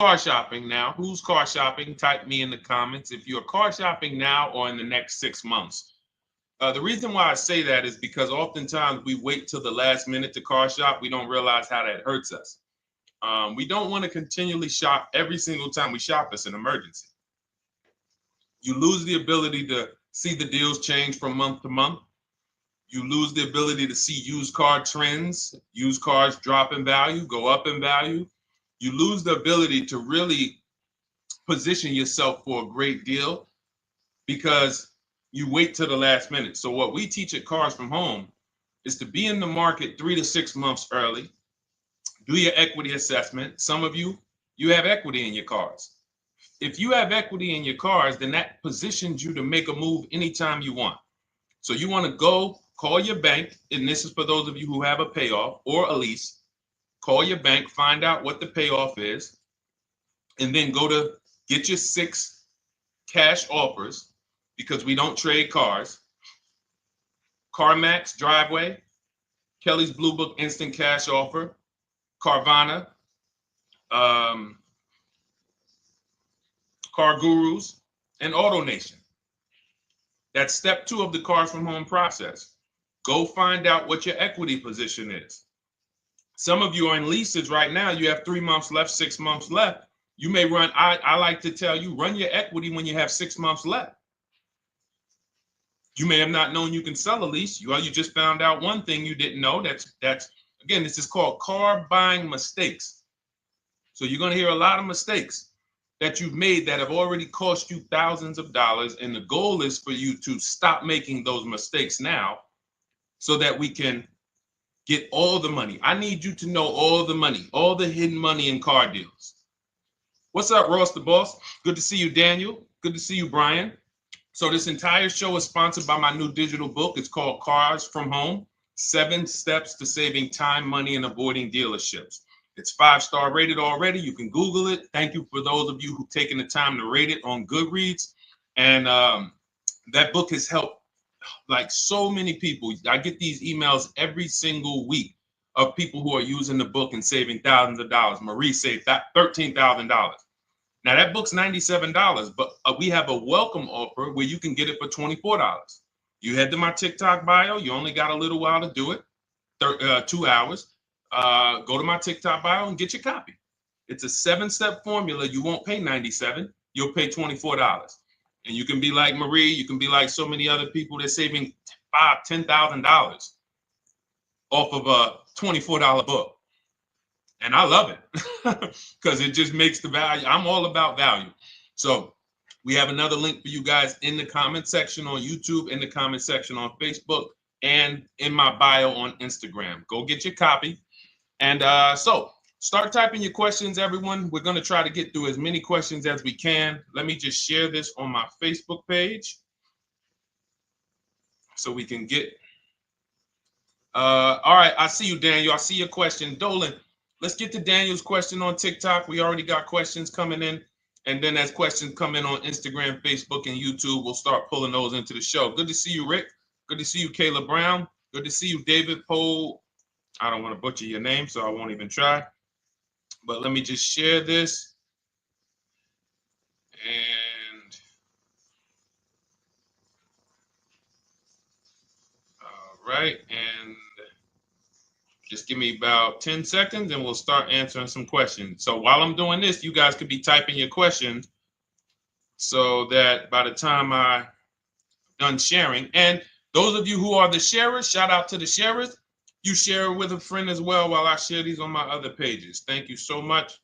car shopping now? Who's car shopping? Type me in the comments if you're car shopping now or in the next 6 months. The reason why I say that is because oftentimes we wait till the last minute to car shop. We don't realize how that hurts us. We don't want to continually shop every single time we shop. It's an emergency. You lose the ability to see the deals change from month to month. You lose the ability to see used car trends, used cars drop in value, go up in value. You lose the ability to really position yourself for a great deal because you wait till the last minute. So what we teach at Cars from Home is to be in the market 3 to 6 months early. Do your equity assessment. Some of you have equity in your cars. If you have equity in your cars, then that positions you to make a move anytime you want. So you want to go call your bank, and this is for those of you who have a payoff or a lease. Call your bank, find out what the payoff is, and then go to get your 6 cash offers, because we don't trade cars. CarMax Driveway, Kelly's Blue Book Instant Cash Offer, Carvana, Car Gurus, and AutoNation. That's step 2 of the Cars from Home process. Go find out what your equity position is. Some of you are in leases right now. You have 3 months left, 6 months left. You may run, I like to tell you, run your equity when you have 6 months left. You may have not known you can sell a lease. You just found out one thing you didn't know. That's again, this is called car buying mistakes. So you're going to hear a lot of mistakes that you've made that have already cost you thousands of dollars. And the goal is for you to stop making those mistakes now so that we can get all the money. I need you to know all the money, all the hidden money in car deals. What's up, Ross the Boss? Good to see you, Daniel. Good to see you, Brian. So this entire show is sponsored by my new digital book. It's called Cars from Home, 7 Steps to Saving Time, Money, and Avoiding Dealerships. It's 5-star rated already. You can Google it. Thank you for those of you who've taken the time to rate it on Goodreads. And that book has helped like so many people. I get these emails every single week of people who are using the book and saving thousands of dollars. Marie saved $13,000. Now that book's $97, but we have a welcome offer where you can get it for $24. You head to my TikTok bio. You only got a little while to do it, 2 hours. Go to my TikTok bio and get your copy. It's a 7-step formula. You won't pay $97. You'll pay $24. And you can be like Marie. You can be like so many other people. They're saving $5,000, $10,000 off of a $24 book. And I love it because it just makes the value. I'm all about value. So we have another link for you guys in the comment section on YouTube, in the comment section on Facebook, and in my bio on Instagram. Go get your copy. And so start typing your questions, everyone. We're going to try to get through as many questions as we can. Let me just share this on my Facebook page so we can get. All right. I see you, Daniel. I see your question. Dolan, let's get to Daniel's question on TikTok. We already got questions coming in. And then as questions come in on Instagram, Facebook, and YouTube, we'll start pulling those into the show. Good to see you, Rick. Good to see you, Kayla Brown. Good to see you, David Poe. I don't want to butcher your name, so I won't even try. But let me just share this. And all right. And just give me about 10 seconds and we'll start answering some questions. So while I'm doing this, you guys could be typing your questions so that by the time I'm done sharing, and those of you who are the sharers, shout out to the sharers. You share it with a friend as well while I share these on my other pages. Thank you so much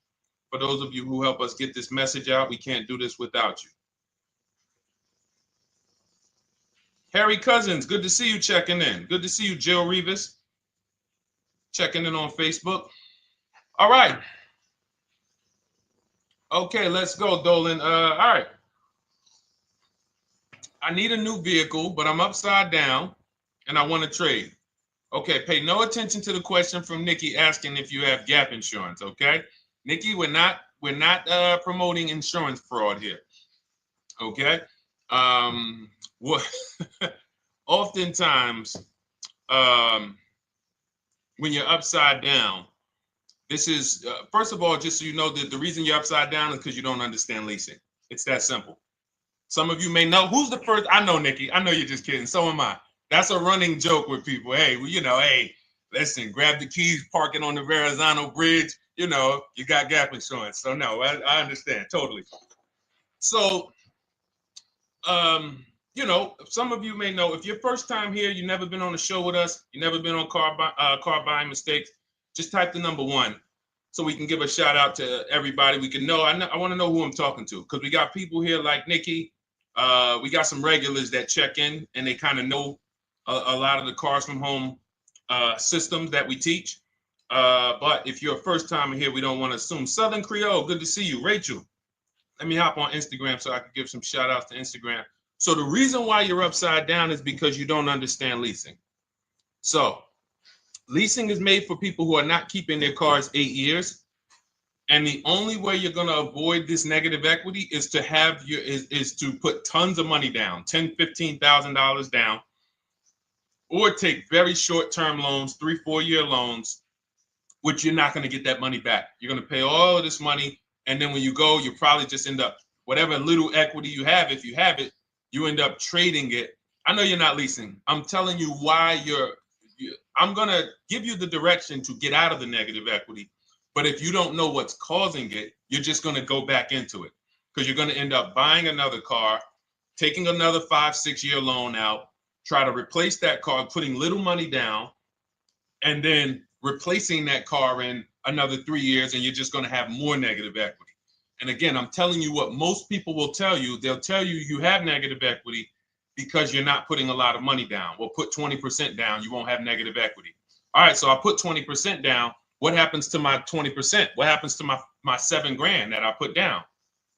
for those of you who help us get this message out. We can't do this without you. Harry Cousins, good to see you checking in. Good to see you, Jill Rivas, checking in on Facebook. All right. Okay, let's go, Dolan. All right. I need a new vehicle, but I'm upside down and I want to trade. Okay, pay no attention to the question from Nikki asking if you have gap insurance, okay? Nikki, we're not promoting insurance fraud here, okay? What oftentimes when you're upside down, This is, first of all, just so you know, that the reason you're upside down is because you don't understand leasing. It's that simple. Some of you may know who's the first. I know, Nikki. I know you're just kidding. So am I. That's a running joke with people. Hey, well, hey, listen, grab the keys, parking on the Verrazano Bridge. You got gap insurance. So no, I understand totally. So, some of you may know if you're first time here, you've never been on a show with us, you've never been on car buying mistakes. Just type the number 1. So we can give a shout out to everybody. We can know. I want to know who I'm talking to because we got people here like Nikki. We got some regulars that check in and they kind of know a lot of the cars from home systems that we teach. But if you're a first timer here, we don't want to assume. Southern Creole, good to see you. Rachel, let me hop on Instagram so I can give some shout outs to Instagram. So the reason why you're upside down is because you don't understand leasing. So leasing is made for people who are not keeping their cars 8 years. And the only way you're going to avoid this negative equity is to is to put tons of money down, $10,000, $15,000 down, or take very short-term loans, 3-4 year loans, which you're not going to get that money back. You're going to pay all of this money. And then when you go, you probably just end up, whatever little equity you have, if you have it, you end up trading it. I know you're not leasing. I'm telling you why I'm going to give you the direction to get out of the negative equity. But if you don't know what's causing it, you're just going to go back into it because you're going to end up buying another car, taking another 5-6 year loan out, try to replace that car, putting little money down, and then replacing that car in another 3 years, and you're just going to have more negative equity. And again, I'm telling you what most people will tell you. They'll tell you you have negative equity because you're not putting a lot of money down. Well, put 20% down, you won't have negative equity. All right, so I put 20% down. What happens to my 20%? What happens to my $7,000 that I put down?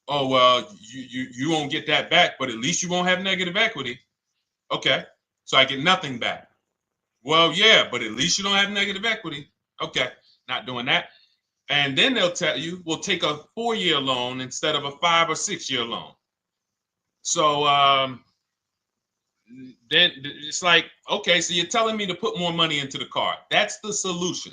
Oh, well, you won't get that back, but at least you won't have negative equity. Okay, so I get nothing back. Well, yeah, but at least you don't have negative equity. Okay, not doing that. And then they'll tell you, we'll take a 4-year loan instead of a 5 or 6 year loan. So then it's like, okay, so you're telling me to put more money into the car. That's the solution.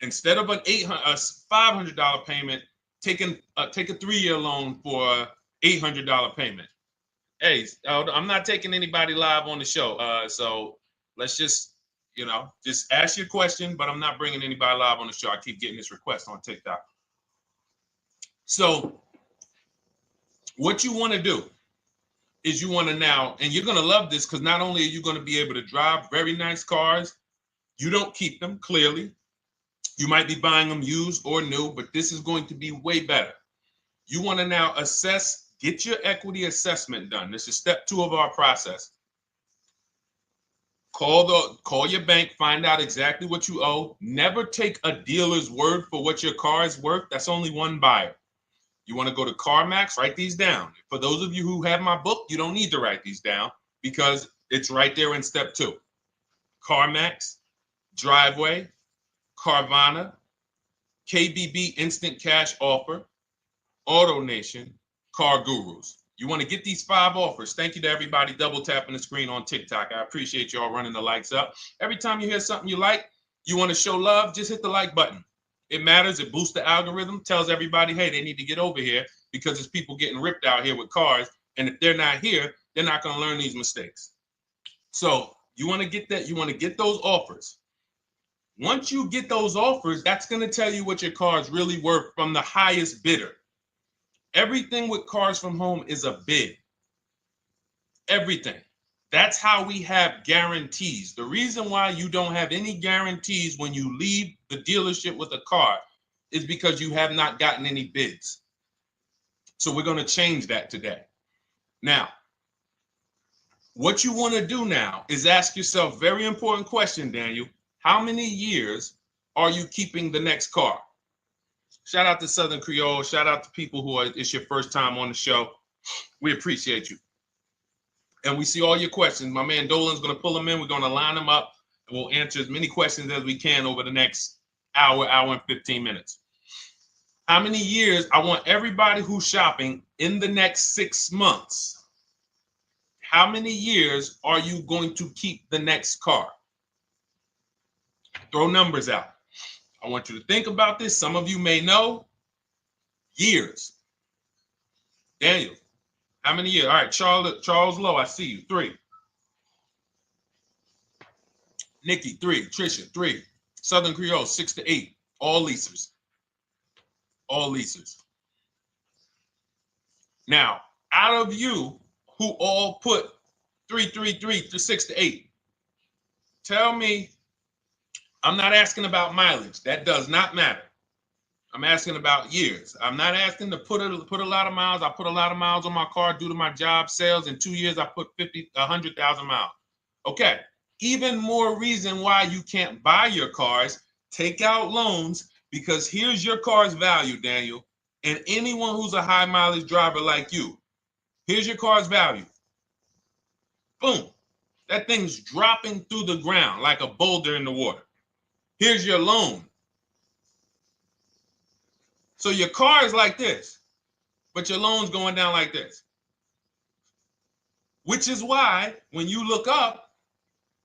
Instead of a $500 payment, take a 3-year loan for a $800 payment. Hey, I'm not taking anybody live on the show. So let's just ask your question, but I'm not bringing anybody live on the show. I keep getting this request on TikTok. So what you want to do is you want to now, and you're going to love this because not only are you going to be able to drive very nice cars, you don't keep them clearly. You might be buying them used or new, but this is going to be way better. You want to now get your equity assessment done. This is step 2 of our process. Call your bank, find out exactly what you owe. Never take a dealer's word for what your car is worth. That's only one buyer. You want to go to CarMax, write these down. For those of you who have my book, you don't need to write these down because it's right there in step 2. CarMax, Driveway, Carvana, KBB Instant Cash Offer, AutoNation, Car Gurus. You want to get these 5 offers. Thank you to everybody double tapping the screen on TikTok. I appreciate y'all running the likes up. Every time you hear something you like, you want to show love, just hit the like button. It matters. It boosts the algorithm, tells everybody, hey, they need to get over here because there's people getting ripped out here with cars. And if they're not here, they're not going to learn these mistakes. So you want to get that. You want to get those offers. Once you get those offers, that's going to tell you what your car is really worth from the highest bidder. Everything with Cars from Home is a bid. Everything. That's how we have guarantees. The reason why you don't have any guarantees when you leave the dealership with a car is because you have not gotten any bids. So we're going to change that today. Now, what you want to do now is ask yourself, very important question, Daniel. How many years are you keeping the next car? Shout out to Southern Creole. Shout out to people it's your first time on the show. We appreciate you. And we see all your questions. My man Dolan's going to pull them in. We're going to line them up. And we'll answer as many questions as we can over the next hour and 15 minutes. How many years? I want everybody who's shopping in the next 6 months. How many years are you going to keep the next car? Throw numbers out. I want you to think about this. Some of you may know. Years. Daniel, how many years? All right, Charles Lowe, I see you. 3. Nikki, 3. Trisha, 3. Southern Creole, 6 to 8. All leasers. All leasers. Now, out of you who all put 3 to 6 to 8, tell me, I'm not asking about mileage. That does not matter. I'm asking about years. I'm not asking to put a lot of miles. I put a lot of miles on my car due to my job sales. In 2 years, I put 100,000 miles. Okay. Even more reason why you can't buy your cars. Take out loans, because here's your car's value, Daniel. And anyone who's a high mileage driver like you, here's your car's value. Boom. That thing's dropping through the ground like a boulder in the water. Here's your loan. So your car is like this, but your loan's going down like this. Which is why when you look up,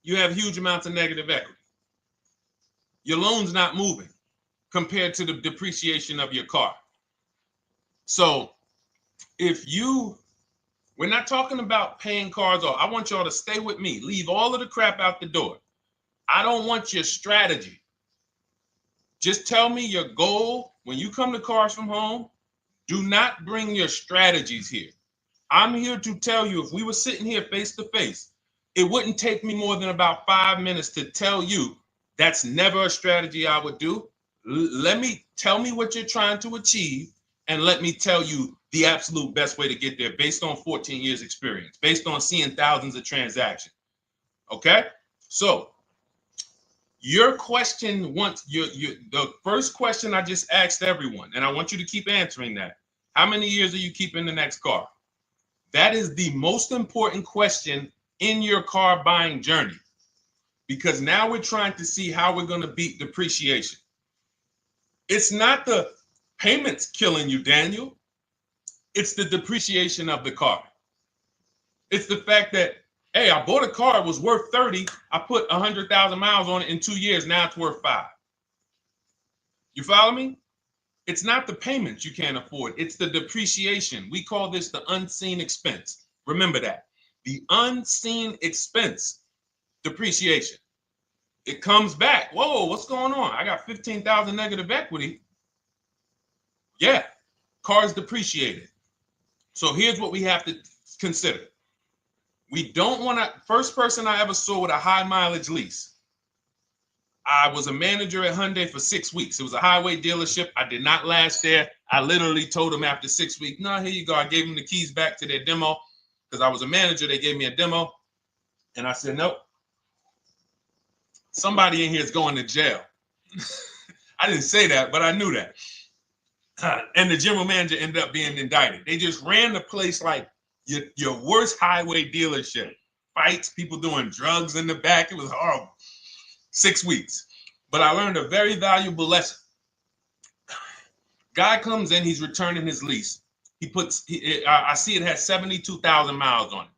you have huge amounts of negative equity. Your loan's not moving compared to the depreciation of your car. So we're not talking about paying cars off. I want y'all to stay with me. Leave all of the crap out the door. I don't want your strategy. Just tell me your goal. When you come to Cars from Home, do not bring your strategies here. I'm here to tell you, if we were sitting here face to face, it wouldn't take me more than about 5 minutes to tell you that's never a strategy I would do. Tell me what you're trying to achieve, and let me tell you the absolute best way to get there based on 14 years experience, based on seeing thousands of transactions. Okay? So your question, the first question I just asked everyone, and I want you to keep answering that. How many years are you keeping the next car? That is the most important question in your car buying journey, because now we're trying to see how we're going to beat depreciation. It's not the payments killing you, Daniel. It's the depreciation of the car. It's the fact that, hey, I bought a car, it was worth 30. I put 100,000 miles on it in 2 years. Now it's worth 5. You follow me? It's not the payments you can't afford. It's the depreciation. We call this the unseen expense. Remember that. The unseen expense, depreciation. It comes back. Whoa, what's going on? I got 15,000 negative equity. Yeah, car's depreciated. So here's what we have to consider. We don't want to, first person I ever saw with a high mileage lease. I was a manager at Hyundai for 6 weeks. It was a highway dealership. I did not last there. I literally told them after 6 weeks, no, here you go. I gave them the keys back to their demo because I was a manager. They gave me a demo. And I said, nope. Somebody in here is going to jail. I didn't say that, but I knew that. And the general manager ended up being indicted. They just ran the place like your worst highway dealership. Fights, people doing drugs in the back. It was horrible. 6 weeks. But I learned a very valuable lesson. Guy comes in, he's returning his lease. I see it has 72,000 miles on it.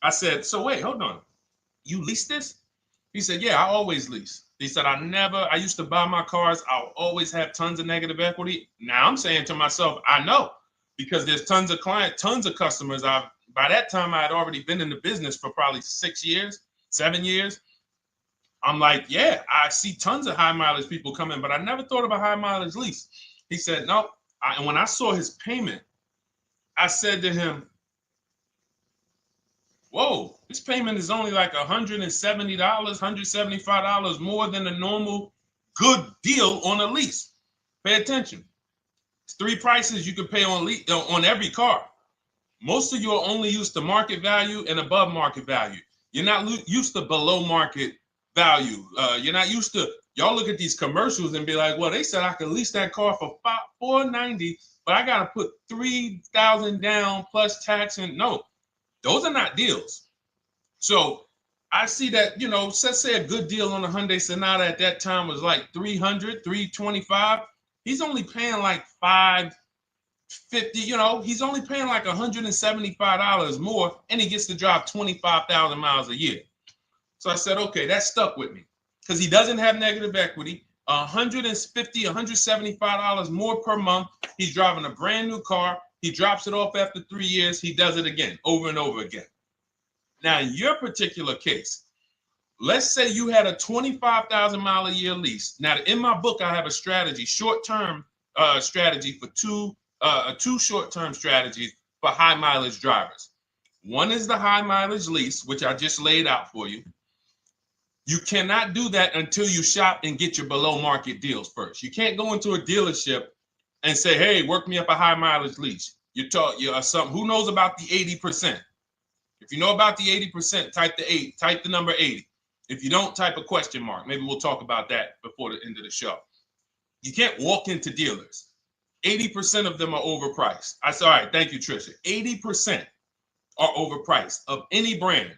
I said, so wait, hold on. You leased this? He said, yeah, I always lease. He said, I used to buy my cars. I'll always have tons of negative equity. Now I'm saying to myself, I know, because there's tons of clients, tons of customers. By that time, I had already been in the business for probably 6 years, 7 years. I'm like, yeah, I see tons of high mileage people coming, but I never thought of a high mileage lease. He said, no. And when I saw his payment, I said to him, whoa, this payment is only like $170, $175 more than a normal good deal on a lease. Pay attention. It's 3 prices you can pay on every car. Most of you are only used to market value and above market value. You're not used to below market value. You're not used to, y'all look at these commercials and be like, well, they said I could lease that car for $490, but I got to put $3,000 down plus tax. And no, those are not deals. So I see that, let's say a good deal on a Hyundai Sonata at that time was like $300, $325. He's only paying like $550, he's only paying like $175 more, and he gets to drive 25,000 miles a year. So I said, okay, that stuck with me because he doesn't have negative equity. $150, $175 more per month. He's driving a brand new car. He drops it off after 3 years. He does it again, over and over again. Now, in your particular case, let's say you had a 25,000 mile a year lease. Now, in my book, I have a strategy, short-term strategy for two short-term strategies for high mileage drivers. One is the high mileage lease, which I just laid out for you. You cannot do that until you shop and get your below market deals first. You can't go into a dealership and say, hey, work me up a high mileage lease. You something. Who knows about the 80%? If you know about the 80%, type the number 80. If you don't, type a question mark. Maybe we'll talk about that before the end of the show. You can't walk into dealers. 80% of them are overpriced. I said, all right, thank you, Trisha. 80% are overpriced of any brand.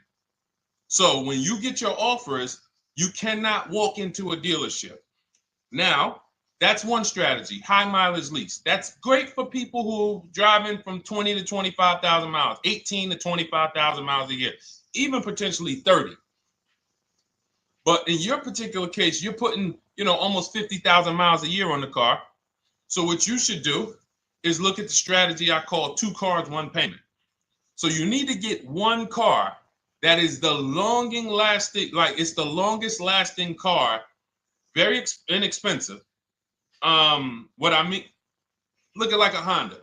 So when you get your offers, you cannot walk into a dealership. Now, that's one strategy, high mileage lease. That's great for people who are driving from 20 to 25,000 miles, 18 to 25,000 miles a year, even potentially 30. But in your particular case, you're putting, almost 50,000 miles a year on the car. So what you should do is look at the strategy I call 2 cars, 1 payment. So you need to get one car that is the longest lasting car, very inexpensive. What I mean, look at like a Honda.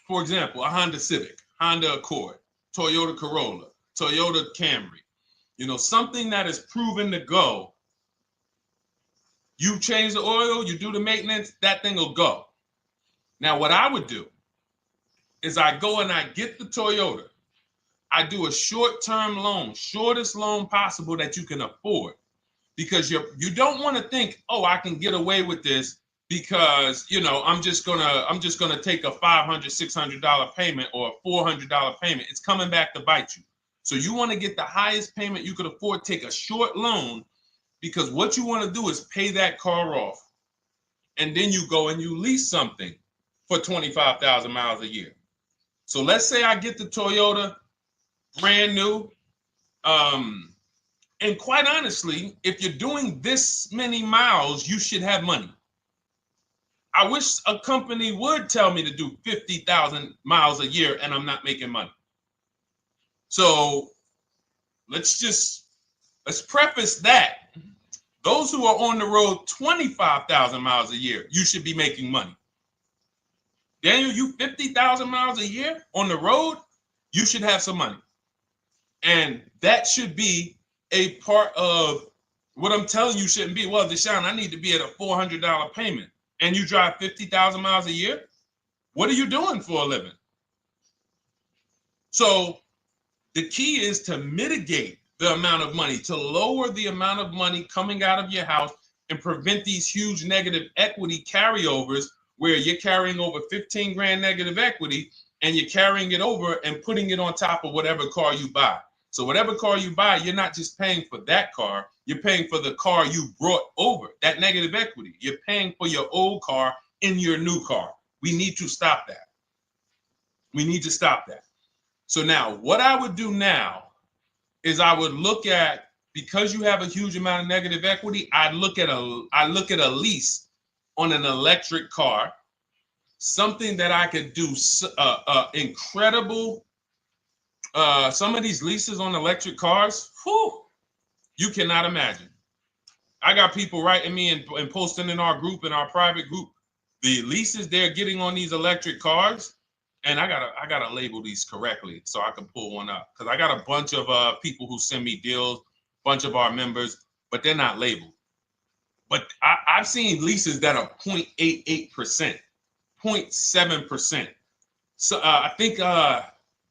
For example, a Honda Civic, Honda Accord, Toyota Corolla, Toyota Camry. Something that is proven to go. You change the oil, you do the maintenance, that thing will go. Now, what I would do is I go and I get the Toyota. I do a short-term loan, shortest loan possible that you can afford, because you don't want to think, oh, I can get away with this because I'm just gonna take a $500, $600 payment or a $400 payment. It's coming back to bite you. So you want to get the highest payment you could afford, take a short loan, because what you want to do is pay that car off, and then you go and you lease something for 25,000 miles a year. So let's say I get the Toyota brand new. And quite honestly, if you're doing this many miles, you should have money. I wish a company would tell me to do 50,000 miles a year and I'm not making money. So let's preface that. Those who are on the road 25,000 miles a year, you should be making money. Daniel, you 50,000 miles a year on the road, you should have some money. And that should be a part of what I'm telling you shouldn't be. Well, Deshone, I need to be at a $400 payment. And you drive 50,000 miles a year? What are you doing for a living? So the key is to mitigate the amount of money, to lower the amount of money coming out of your house and prevent these huge negative equity carryovers where you're carrying over 15 grand negative equity and you're carrying it over and putting it on top of whatever car you buy. So whatever car you buy, you're not just paying for that car, you're paying for the car you brought over, that negative equity. You're paying for your old car in your new car. We need to stop that. We need to stop that. So now what I would do now is I would look at, because you have a huge amount of negative equity, I look at a lease on an electric car, something that I could do incredible. Some of these leases on electric cars, you cannot imagine. I got people writing me and posting in our group, in our private group, the leases they're getting on these electric cars. And I gotta label these correctly so I can pull one up, because I got a bunch of people who send me deals, bunch of our members, but they're not labeled. But I've seen leases that are 0.88%, 0.7%. So I think I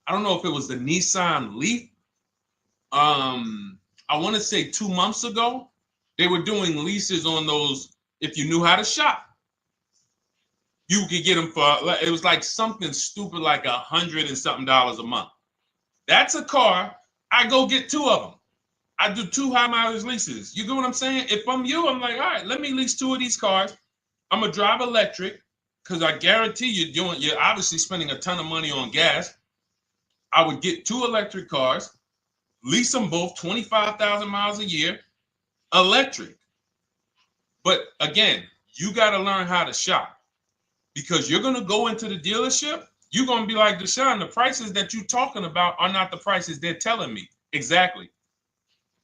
don't know if it was the Nissan Leaf. I want to say 2 months ago, they were doing leases on those. If you knew how to shop, you could get them for, it was like something stupid like $100 and something a month. That's a car. I go get 2 of them. I do 2 high mileage leases. You get what I'm saying? If I'm you, I'm like, all right, let me lease 2 of these cars. I'm gonna drive electric, because I guarantee you're obviously spending a ton of money on gas. I would get 2 electric cars, lease them both 25,000 miles a year, electric. But again, you got to learn how to shop, because you're going to go into the dealership. You're going to be like, Deshone, the prices that you're talking about are not the prices they're telling me. Exactly.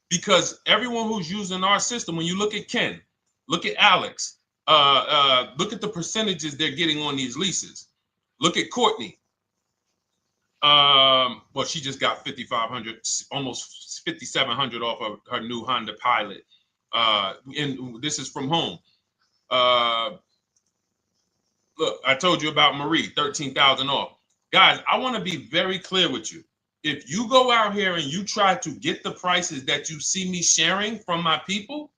Because everyone who's using our system, when you look at Ken, look at Alex, look at the percentages they're getting on these leases. Look at Courtney. Well, she just got 5,500, almost 5,700 off of her new Honda Pilot. And this is from home. Look, I told you about Marie, 13,000 off. Guys, I want to be very clear with you. If you go out here and you try to get the prices that you see me sharing from my people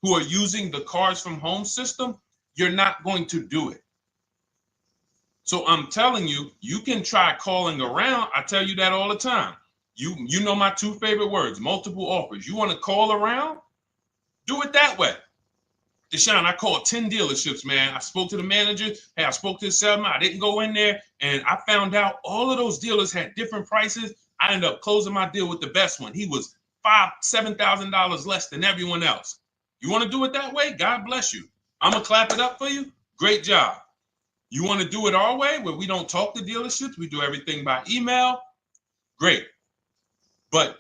who are using the Cars from Home system, you're not going to do it. So I'm telling you, you can try calling around. I tell you that all the time. You know my two favorite words, multiple offers. You want to call around? Do it that way. Deshone, I called 10 dealerships, man. I spoke to the manager. Hey, I spoke to the salesman. I didn't go in there, and I found out all of those dealers had different prices. I ended up closing my deal with the best one. He was $7,000 less than everyone else. You want to do it that way? God bless you. I'm going to clap it up for you. Great job. You want to do it our way, where we don't talk to dealerships? We do everything by email? Great. But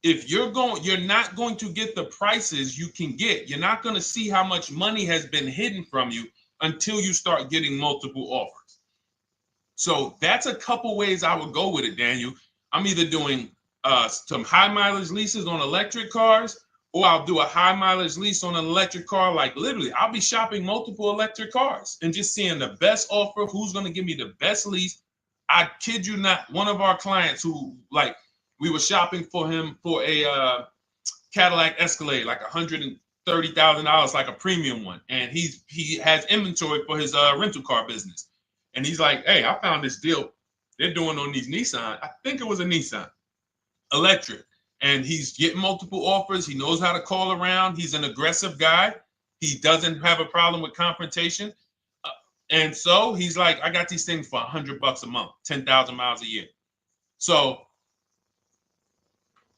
if you're not going to get the prices you can get. You're not going to see how much money has been hidden from you until you start getting multiple offers. So that's a couple ways I would go with it, Daniel. I'm either doing some high mileage leases on electric cars, or I'll do a high mileage lease on an electric car. Like literally, I'll be shopping multiple electric cars and just seeing the best offer, who's going to give me the best lease. I kid you not, one of our clients who, like, we were shopping for him for a Cadillac Escalade, like $130,000, like a premium one. And he has inventory for his rental car business. And he's like, hey, I found this deal they're doing on these Nissan. I think it was a Nissan electric. And he's getting multiple offers. He knows how to call around. He's an aggressive guy. He doesn't have a problem with confrontation. And so he's like, I got these things for $100 a month, 10,000 miles a year. So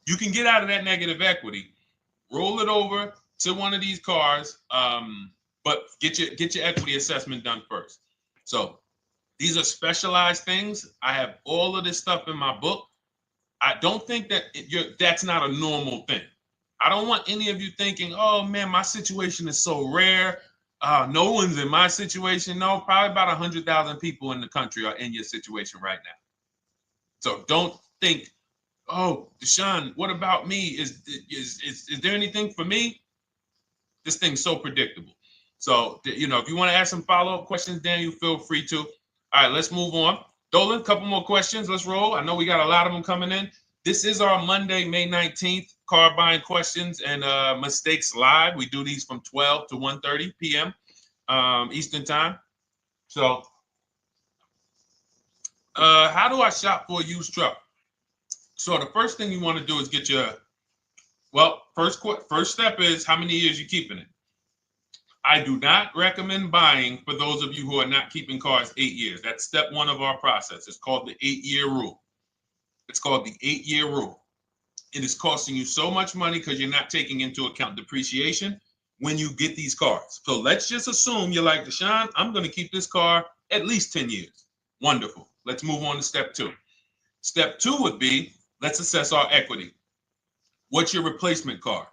you can get out of that negative equity, roll it over to one of these cars, but get your equity assessment done first. So these are specialized things. I have all of this stuff in my book. I don't think that that's not a normal thing. I don't want any of you thinking, oh man, my situation is so rare. No one's in my situation. No, probably about 100,000 people in the country are in your situation right now. So don't think, oh, Deshone, what about me? Is there anything for me? This thing's so predictable. So, if you want to ask some follow-up questions, Daniel, feel free to. All right, let's move on. Dolan, a couple more questions. Let's roll. I know we got a lot of them coming in. This is our Monday, May 19th, car buying questions and mistakes live. We do these from 12 to 1:30 p.m. Eastern time. So, how do I shop for a used truck? So the first thing you want to do is get your, first step is how many years you keeping it. I do not recommend buying for those of you who are not keeping cars 8 years. That's step one of our process. It's called the 8-year rule. It's called the 8-year rule. It is costing you so much money because you're not taking into account depreciation when you get these cars. So let's just assume you're like, Deshone, I'm going to keep this car at least 10 years. Wonderful. Let's move on to step two. Step two would be, let's assess our equity. What's your replacement car?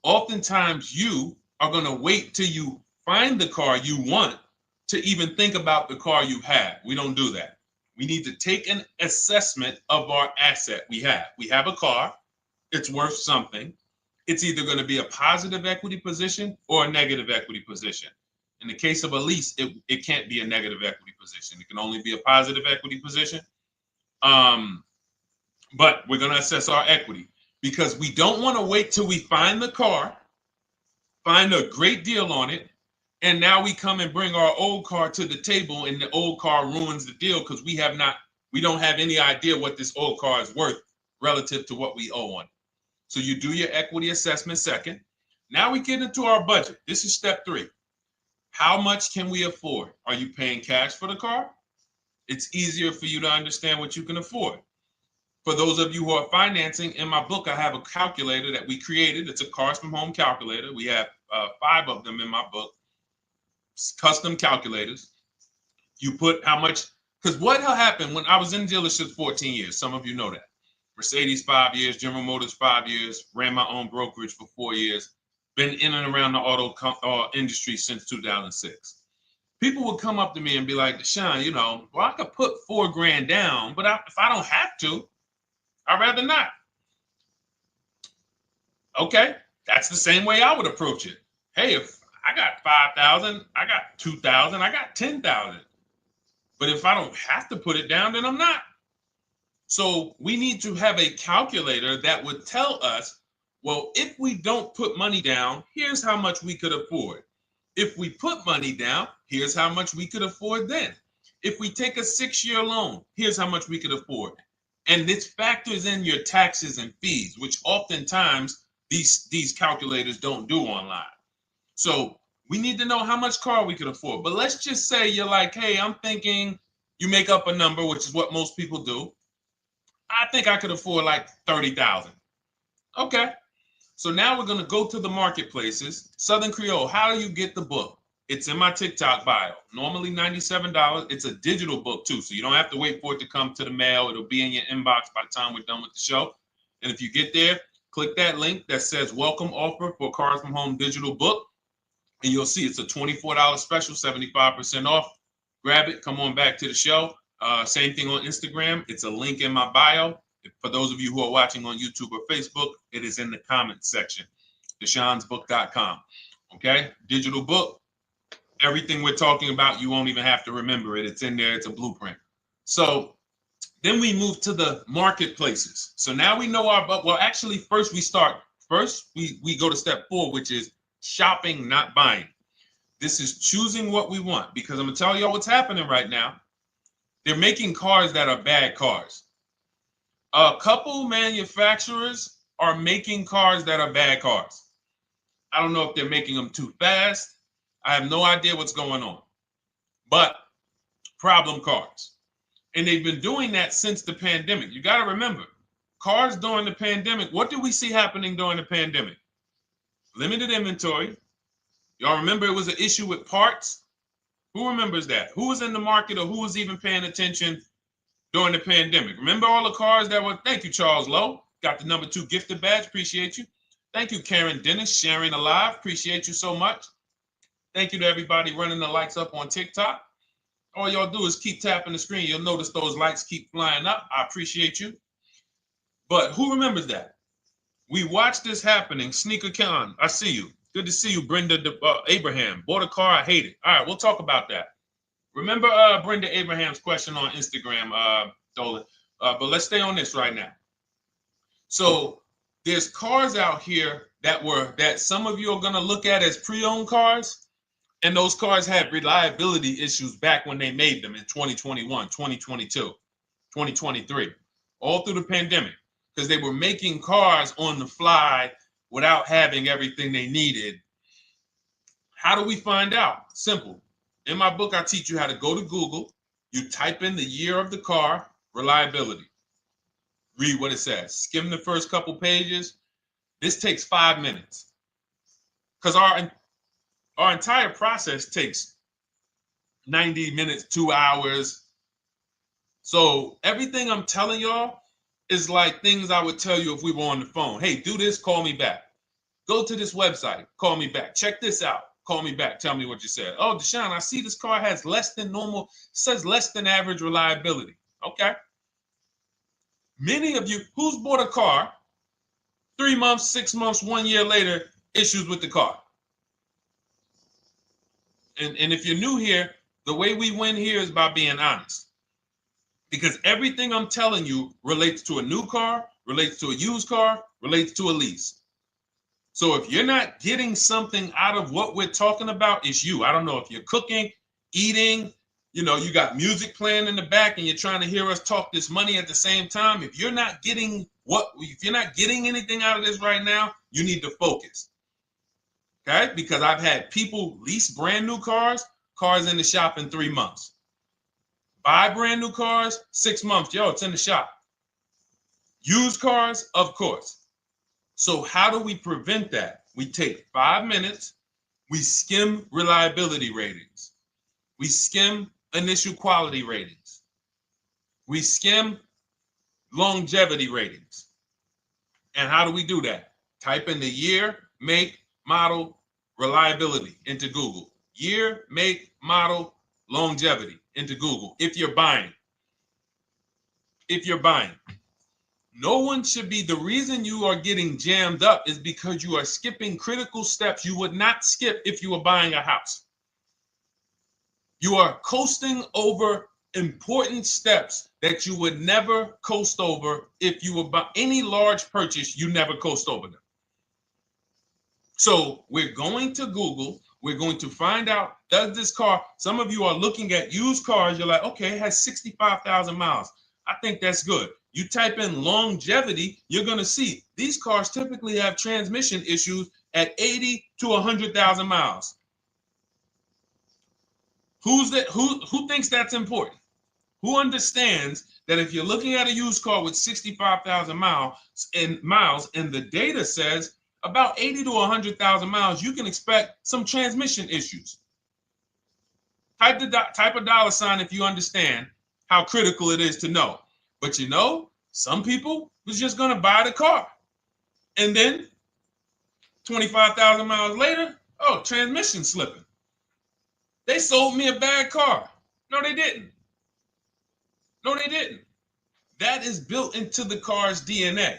Oftentimes you are going to wait till you find the car you want to even think about the car you have. We don't do that. We need to take an assessment of our asset we have. We have a car. It's worth something. It's either going to be a positive equity position or a negative equity position. In the case of a lease, it can't be a negative equity position. It can only be a positive equity position. But we're going to assess our equity because we don't want to wait till we find the car, find a great deal on it, and now we come and bring our old car to the table and the old car ruins the deal because we don't have any idea what this old car is worth relative to what we owe on it. So you do your equity assessment second. Now we get into our budget. This is step three. How much can we afford? Are you paying cash for the car? It's easier for you to understand what you can afford. For those of you who are financing, in my book, I have a calculator that we created. It's a Cars from Home calculator. We have 5 of them in my book, custom calculators. You put how much, because what happened when I was in dealerships 14 years, some of you know that. Mercedes 5 years, General Motors 5 years, ran my own brokerage for 4 years, been in and around the auto industry since 2006. People would come up to me and be like, Deshone, well, I could put $4,000 down, but if I don't have to, I'd rather not. Okay, that's the same way I would approach it. Hey, if I got 5,000, I got 2,000, I got 10,000. But if I don't have to put it down, then I'm not. So we need to have a calculator that would tell us, well, if we don't put money down, here's how much we could afford. If we put money down, here's how much we could afford then. If we take a 6-year loan, here's how much we could afford. And this factors in your taxes and fees, which oftentimes these calculators don't do online. So we need to know how much car we could afford. But let's just say you're like, hey, I'm thinking, you make up a number, which is what most people do. I think I could afford like 30,000. Okay. So now we're going to go to the marketplaces. Southern Creole, how do you get the book? It's in my TikTok bio. Normally $97. It's a digital book too, so you don't have to wait for it to come to the mail. It'll be in your inbox by the time we're done with the show. And if you get there, click that link that says welcome offer for Cars from Home digital book. And you'll see it's a $24 special, 75% off. Grab it. Come on back to the show. Same thing on Instagram. It's a link in my bio. For those of you who are watching on YouTube or Facebook, it is in the comments section, deshonesbook.com. Okay, digital book. Everything we're talking about, you won't even have to remember it. It's in there. It's a blueprint. So then we move to the marketplaces. So now we know well, actually, first we go to step 4, which is shopping, not buying. This is choosing what we want, because I'm going to tell y'all what's happening right now. They're making cars that are bad cars. A couple manufacturers are making cars that are bad cars. I don't know if they're making them too fast. I have no idea what's going on. But problem cars. And they've been doing that since the pandemic. You got to remember, cars during the pandemic, what did we see happening during the pandemic? Limited inventory. Y'all remember it was an issue with parts? Who remembers that? Who was in the market, or who was even paying attention during the pandemic? Remember all the cars that were, thank you, Charles Lowe. Got the number 2 gifted badge. Appreciate you. Thank you, Karen Dennis, sharing alive. Appreciate you so much. Thank you to everybody running the likes up on TikTok. All y'all do is keep tapping the screen. You'll notice those likes keep flying up. I appreciate you. But who remembers that? We watched this happening. Sneaker Con, I see you. Good to see you, Brenda Abraham. Bought a car, I hate it. All right, we'll talk about that. Remember Brenda Abraham's question on Instagram, Dolan. But let's stay on this right now. So there's cars out here that some of you are going to look at as pre-owned cars. And those cars had reliability issues back when they made them in 2021, 2022, 2023, all through the pandemic, because they were making cars on the fly without having everything they needed. How do we find out? Simple. In my book, I teach you how to go to Google. You type in the year of the car, reliability. Read what it says. Skim the first couple pages. This takes 5 minutes, because our entire process takes 90 minutes, 2 hours. So everything I'm telling y'all is like things I would tell you if we were on the phone. Hey, do this, call me back. Go to this website, call me back. Check this out, call me back. Tell me what you said. Oh, Deshone, I see this car has less than normal, says less than average reliability. Okay. Many of you, who's bought a car 3 months, 6 months, 1 year later, issues with the car? And if you're new here, the way we win here is by being honest. Because everything I'm telling you relates to a new car, relates to a used car, relates to a lease. So if you're not getting something out of what we're talking about, it's you. I don't know if you're cooking, eating, you got music playing in the back and you're trying to hear us talk this money at the same time. If you're not getting anything out of this right now, you need to focus. Okay, because I've had people lease brand new cars in the shop in 3 months. Buy brand new cars, 6 months. Yo, it's in the shop. Used cars, of course. So how do we prevent that? We take 5 minutes We skim reliability ratings. We skim initial quality ratings. We skim longevity ratings. And how do we do that? Type in the year, make, model, reliability into Google. Year, make, model, longevity into Google. If you're buying. No one should be, the reason you are getting jammed up is because you are skipping critical steps you would not skip if you were buying a house. You are coasting over important steps that you would never coast over if you were buying any large purchase. You never coast over them. So we're going to Google. We're going to find out, does this car, some of you are looking at used cars. You're like, okay, it has 65,000 miles. I think that's good. You type in longevity, you're going to see these cars typically have transmission issues at 80 to 100,000 miles. Who thinks that's important? Who understands that if you're looking at a used car with 65,000 miles and the data says about 80 to 100,000 miles, you can expect some transmission issues. Type a dollar sign if you understand how critical it is to know. But you know, some people was just going to buy the car. And then 25,000 miles later, oh, transmission slipping. They sold me a bad car. No, they didn't. That is built into the car's DNA.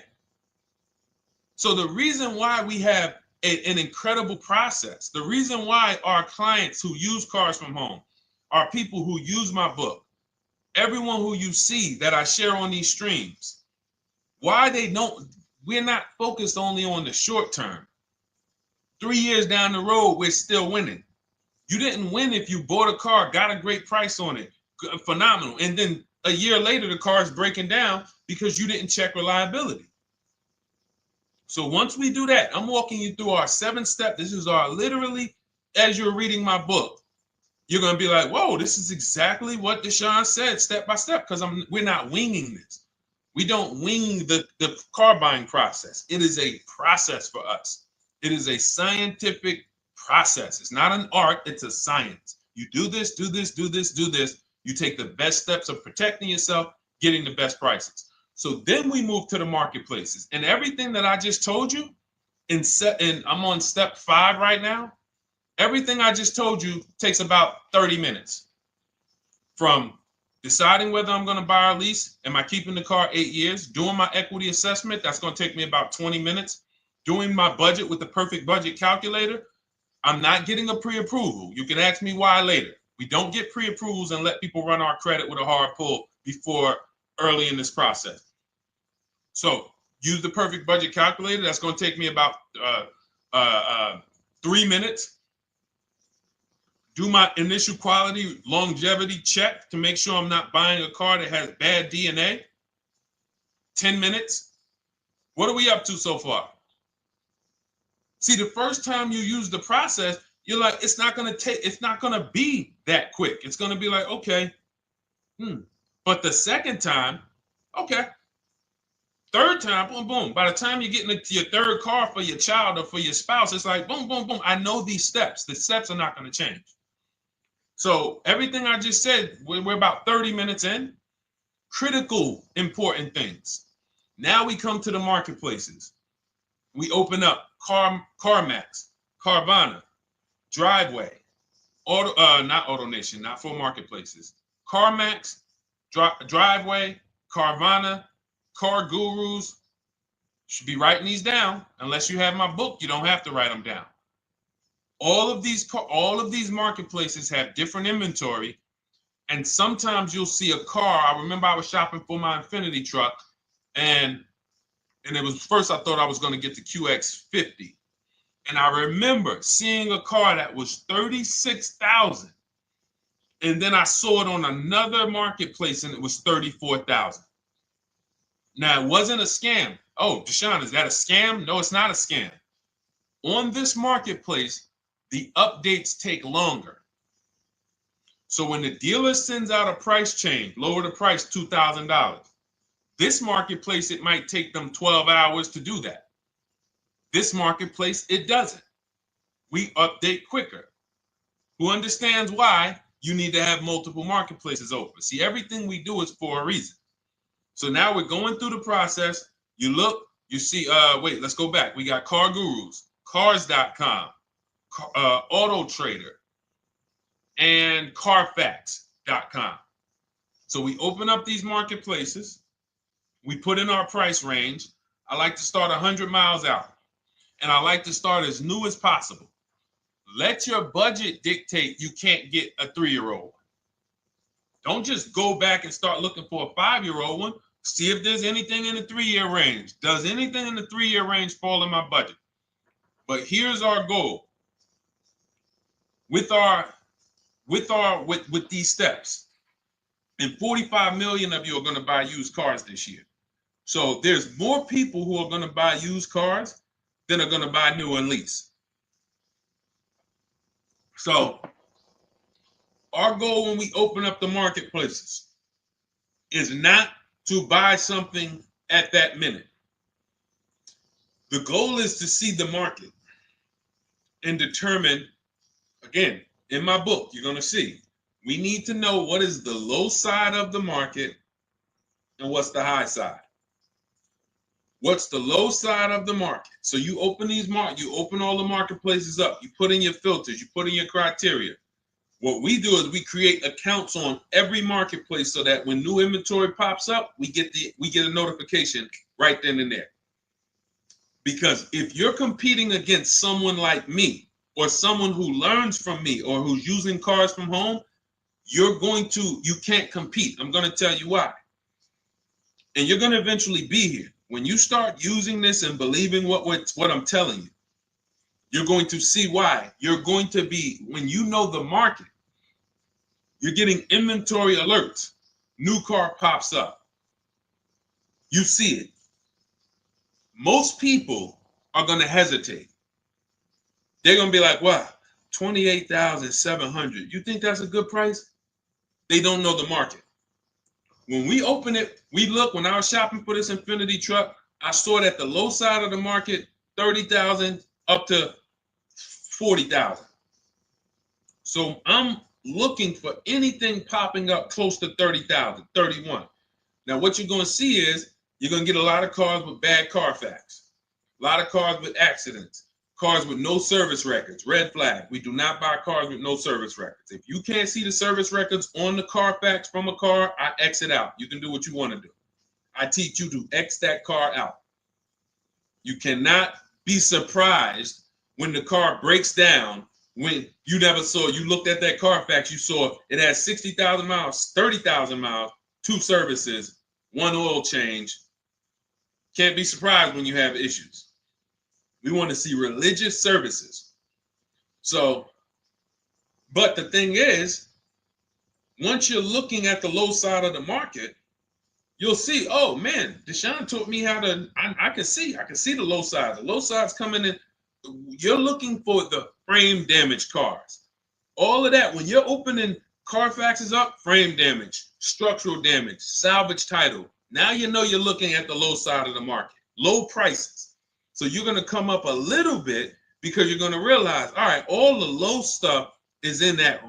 So the reason why we have an incredible process, the reason why our clients who use cars from home are people who use my book, everyone who you see that I share on these streams, we're not focused only on the short term. 3 years down the road, we're still winning. You didn't win if you bought a car, got a great price on it, phenomenal. And then a year later, the car is breaking down because you didn't check reliability. So once we do that, I'm walking you through our 7-step. This is our literally, as you're reading my book, you're going to be like, whoa, this is exactly what Deshone said, step by step, because we're not winging this. We don't wing the car buying process. It is a process for us. It is a scientific process. It's not an art, it's a science. You do this, do this, do this, do this. You take the best steps of protecting yourself, getting the best prices. So then we move to the marketplaces. And everything that I just told you, and I'm on step 5 right now, everything I just told you takes about 30 minutes. From deciding whether I'm going to buy or lease, am I keeping the car 8 years, doing my equity assessment, that's going to take me about 20 minutes, doing my budget with the perfect budget calculator. I'm not getting a pre-approval. You can ask me why later. We don't get pre-approvals and let people run our credit with a hard pull before early in this process. So use the perfect budget calculator. That's going to take me about 3 minutes. Do my initial quality longevity check to make sure I'm not buying a car that has bad DNA. 10 minutes. What are we up to so far? See, the first time you use the process, you're like, it's not going to be that quick. It's going to be like, okay. But the second time, okay. Third time, boom, boom. By the time you're getting into your third car for your child or for your spouse, it's like, boom, boom, boom. I know these steps. The steps are not going to change. So everything I just said, we're about 30 minutes in. Critical, important things. Now we come to the marketplaces. We open up CarMax, Carvana, Driveway, not AutoNation, not for marketplaces. CarMax, Driveway, Carvana, Car Gurus. Should be writing these down. Unless you have my book, you don't have to write them down. All of these marketplaces have different inventory, and sometimes you'll see a car. I remember I was shopping for my Infinity truck, and it was first I thought I was going to get the QX50, and I remember seeing a car that was $36,000, and then I saw it on another marketplace, and it was $34,000. Now it wasn't a scam. Oh, Deshone, is that a scam? No, it's not a scam. On this marketplace, the updates take longer. So when the dealer sends out a price change, lower the price $2,000. This marketplace, it might take them 12 hours to do that. This marketplace, it doesn't. we update quicker. Who understands why you need to have multiple marketplaces open? See, everything we do is for a reason. So now we're going through the process. You look, you see, wait, let's go back. We got Car Gurus, Cars.com, Auto Trader, and Carfax.com. So we open up these marketplaces. We put in our price range. I like to start 100 miles out, and I like to start as new as possible. Let your budget dictate you can't get a 3-year-old. Don't just go back and start looking for a 5-year-old one. See if there's anything in the 3-year range. Does anything in the 3-year range fall in my budget? But here's our goal. With these steps, and 45 million of you are going to buy used cars this year. So there's more people who are going to buy used cars than are going to buy new and lease. So our goal when we open up the marketplaces is not to buy something at that minute. The goal is to see the market and determine, again, in my book, you're going to see, we need to know what is the low side of the market and what's the high side. What's the low side of the market? So you open you open all the marketplaces up. You put in your filters. You put in your criteria. What we do is we create accounts on every marketplace so that when new inventory pops up, we get a notification right then and there. Because if you're competing against someone like me or someone who learns from me or who's using cars from home, you can't compete. I'm going to tell you why. And you're going to eventually be here. When you start using this and believing what I'm telling you, you're going to see why. You're going to be, when you know the market, you're getting inventory alerts. New car pops up. You see it. Most people are going to hesitate. They're going to be like, wow, $28,700. You think that's a good price? They don't know the market. When we open it, we look, when I was shopping for this Infiniti truck, I saw it at the low side of the market, $30,000 up to $40,000. So I'm looking for anything popping up close to $30,000, $31,000. Now what you're going to see is you're going to get a lot of cars with bad Carfax, a lot of cars with accidents, cars with no service records, red flag. We do not buy cars with no service records. If you can't see the service records on the Carfax from a car, I exit out. You can do what you want to do. I teach you to X that car out. You cannot be surprised when the car breaks down when you looked at that Carfax, you saw it has 60,000 miles, 30,000 miles, 2 services, 1 oil change. Can't be surprised when you have issues. We want to see religious services. So, but the thing is, once you're looking at the low side of the market, you'll see, oh man, Deshone taught me how to, I can see the low side. The low side's coming in. You're looking for the frame damage cars. All of that, when you're opening Carfaxes up, frame damage, structural damage, salvage title. Now you know you're looking at the low side of the market, low prices. So you're going to come up a little bit because you're going to realize, all right, all the low stuff is in that,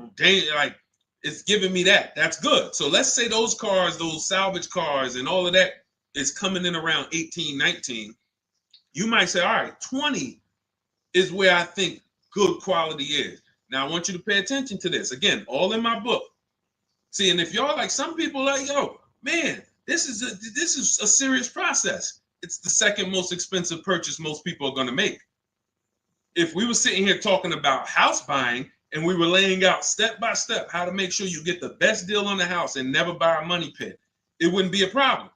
like, it's giving me that. That's good. So let's say those cars, those salvage cars and all of that is coming in around 18, 19. You might say, all right, 20 is where I think good quality is. Now I want you to pay attention to this. Again, all in my book. See, and if y'all like, some people like, yo, man, this is a serious process. It's the second most expensive purchase most people are going to make. If we were sitting here talking about house buying and we were laying out step by step how to make sure you get the best deal on the house and never buy a money pit, it wouldn't be a problem.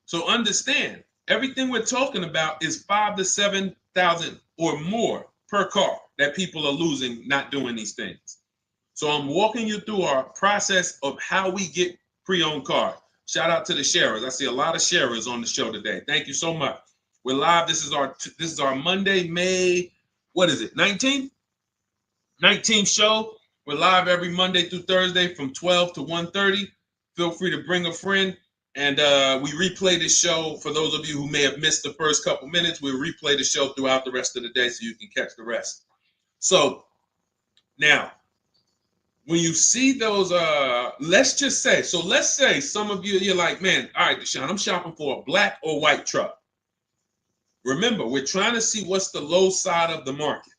So understand, everything we're talking about is 5,000 to 7,000 or more per car that people are losing not doing these things. So I'm walking you through our process of how we get pre-owned cars. Shout out to the sharers. I see a lot of sharers on the show today. Thank you so much. We're live. This is our Monday, May, what is it, 19th? 19th show. We're live every Monday through Thursday from 12 to 1:30. Feel free to bring a friend. And we replay this show. For those of you who may have missed the first couple minutes, we'll replay the show throughout the rest of the day so you can catch the rest. So now, when you see those, let's say some of you, you're like, man, all right, Deshone, I'm shopping for a black or white truck. Remember, we're trying to see what's the low side of the market.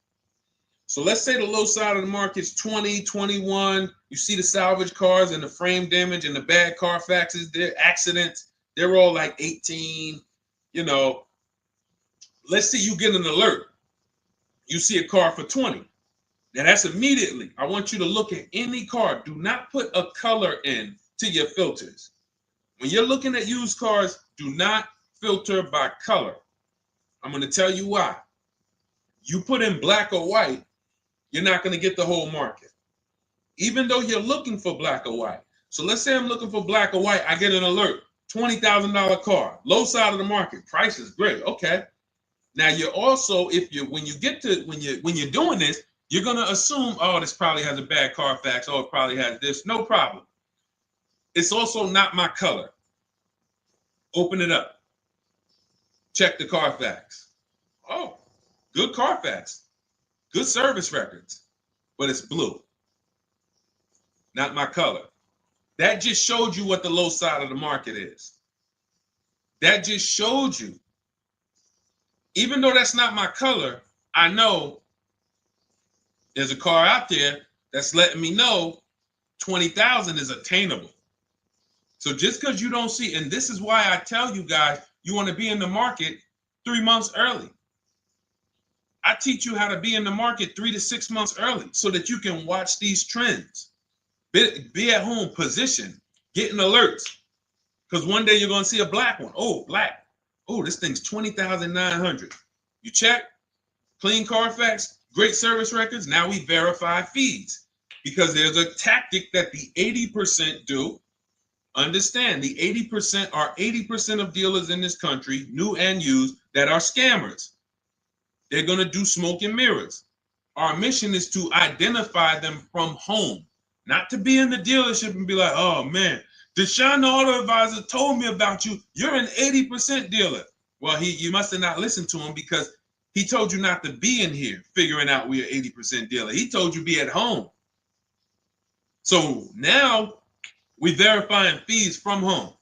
So let's say the low side of the market is 20, 21. You see the salvage cars and the frame damage and the bad Carfaxes, their accidents, they're all like 18. You know, let's say you get an alert. You see a car for 20. Now that's immediately. I want you to look at any car. Do not put a color in to your filters. When you're looking at used cars, do not filter by color. I'm going to tell you why. You put in black or white, you're not going to get the whole market, even though you're looking for black or white. So let's say I'm looking for black or white. I get an alert, $20,000 car, low side of the market, price is great. Okay. Now you're also, when you're doing this, you're going to assume, oh, this probably has a bad Carfax. Oh, it probably has this. No problem. It's also not my color. Open it up. Check the Carfax. Oh, good Carfax. Good service records. But it's blue. Not my color. That just showed you what the low side of the market is. That just showed you. Even though that's not my color, I know there's a car out there that's letting me know 20,000 is attainable. So just because you don't see, and this is why I tell you guys, you want to be in the market 3 months early. I teach you how to be in the market 3 to 6 months early so that you can watch these trends. Be at home, position, getting alerts. Because one day you're going to see a black one. Oh, black. Oh, this thing's 20,900. You check, clean Carfax, great service records. Now we verify fees because there's a tactic that the 80% do. Understand, the 80% are 80% of dealers in this country, new and used, that are scammers. They're going to do smoke and mirrors. Our mission is to identify them from home, not to be in the dealership and be like, oh man, Deshone the Auto Advisor told me about you. You're an 80% dealer. Well, you must have not listened to him because he told you not to be in here figuring out we're 80% dealer. He told you be at home. So now we verifying fees from home.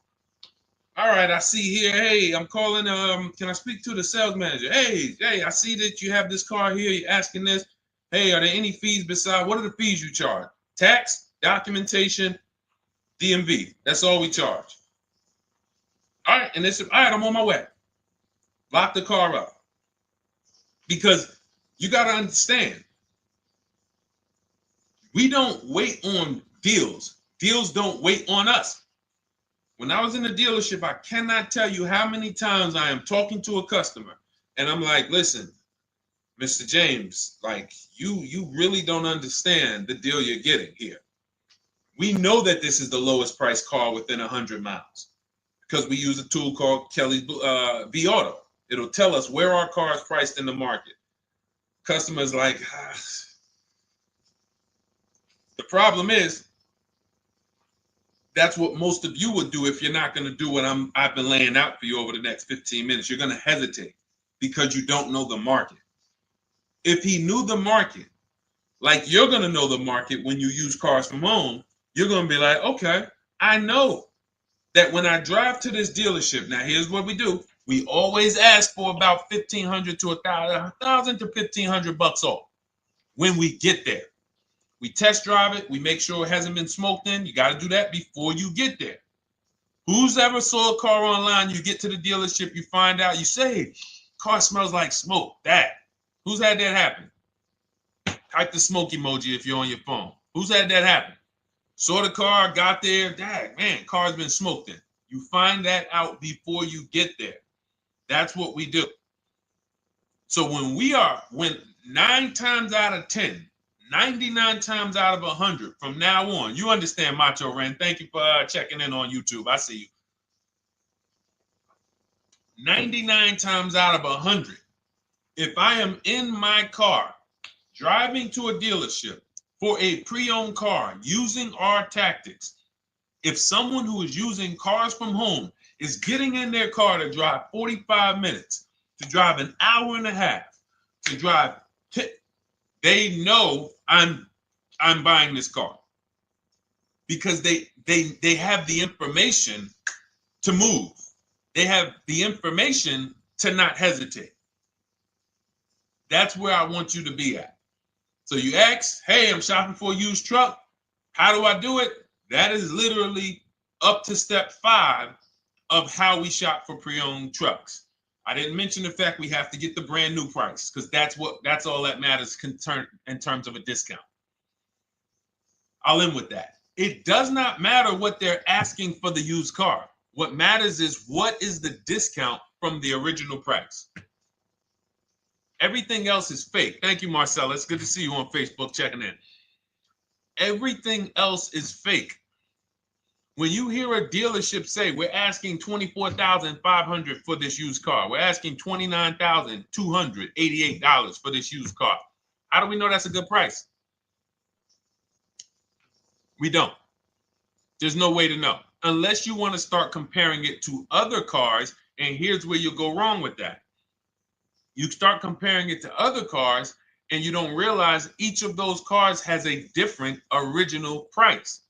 All right, I see here, hey, I'm calling, can I speak to the sales manager? Hey, I see that you have this car here, you're asking this. Hey, are there any fees besides, what are the fees you charge? Tax, documentation, DMV, that's all we charge. All right, and all right, I'm on my way. Lock the car up. Because you got to understand, we don't wait on deals. Deals don't wait on us. When I was in the dealership, I cannot tell you how many times I am talking to a customer and I'm like, listen, Mr. James, like you really don't understand the deal you're getting here. We know that this is the lowest price car within 100 miles because we use a tool called Kelly's V Auto. It'll tell us where our car is priced in the market. Customers like, The problem is, that's what most of you would do if you're not going to do what I've been laying out for you over the next 15 minutes. You're going to hesitate because you don't know the market. If he knew the market, like you're going to know the market when you use cars from home, you're going to be like, okay, I know that when I drive to this dealership, now here's what we do. We always ask for about $1,500 to $1,000 to $1,500 off when we get there. We test drive it. We make sure it hasn't been smoked in. You got to do that before you get there. Who's ever saw a car online? You get to the dealership, you find out, you say, car smells like smoke. Who's had that happen? Type the smoke emoji if you're on your phone. Who's had that happen? Saw the car, got there, man, car's been smoked in. You find that out before you get there. That's what we do. So when 9 times out of 10, 99 times out of 100 from now on, you understand, Macho Ren. Thank you for checking in on YouTube. I see you. 99 times out of 100, if I am in my car driving to a dealership for a pre-owned car using our tactics, if someone who is using cars from home is getting in their car to drive 45 minutes, to drive an hour and a half, to drive they know I'm buying this car because they have the information to move. They have the information to not hesitate. That's where I want you to be at. So you ask, hey, I'm shopping for a used truck. How do I do it? That is literally up to step 5 of how we shop for pre-owned trucks. I didn't mention the fact we have to get the brand new price because that's all that matters in terms of a discount. I'll end with that. It does not matter what they're asking for the used car. What matters is what is the discount from the original price. Everything else is fake. Thank you, Marcella. It's good to see you on Facebook checking in. Everything else is fake. When you hear a dealership say, we're asking $24,500 for this used car, we're asking $29,288 for this used car, how do we know that's a good price? We don't. There's no way to know unless you want to start comparing it to other cars. And here's where you'll go wrong with that. You start comparing it to other cars and you don't realize each of those cars has a different original price.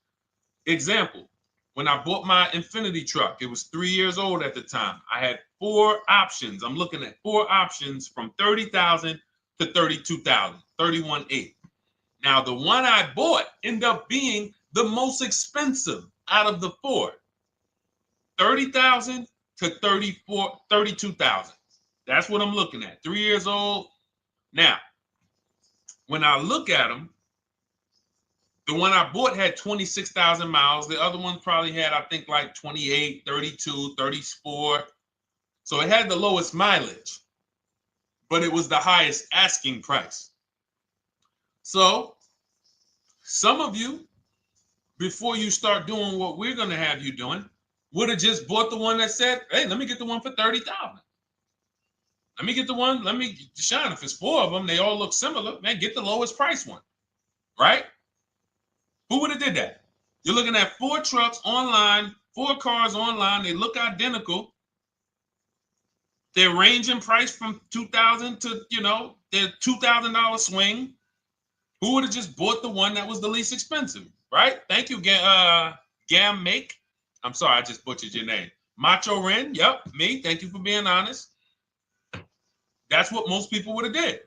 Example, when I bought my Infiniti truck, it was 3 years old at the time. I had 4 options. I'm looking at 4 options from $30,000 to $32,000, $31,800. Now, the one I bought ended up being the most expensive out of the 4. $30,000 to $32,000. That's what I'm looking at. 3 years old. Now, when I look at them, the one I bought had 26,000 miles. The other one probably had, I think, like 28, 32, 34. So it had the lowest mileage, but it was the highest asking price. So some of you, before you start doing what we're going to have you doing, would have just bought the one that said, hey, let me get the one for $30,000. Let me get the one, Deshone, if it's 4 of them, they all look similar, man, get the lowest price one, right? Who would have did that? You're looking at 4 trucks online, 4 cars online, they look identical. They range in price from $2,000 to, their $2,000 swing. Who would have just bought the one that was the least expensive, right? Thank you, Gam Make. I'm sorry, I just butchered your name. Macho Ren, yep, me. Thank you for being honest. That's what most people would have did.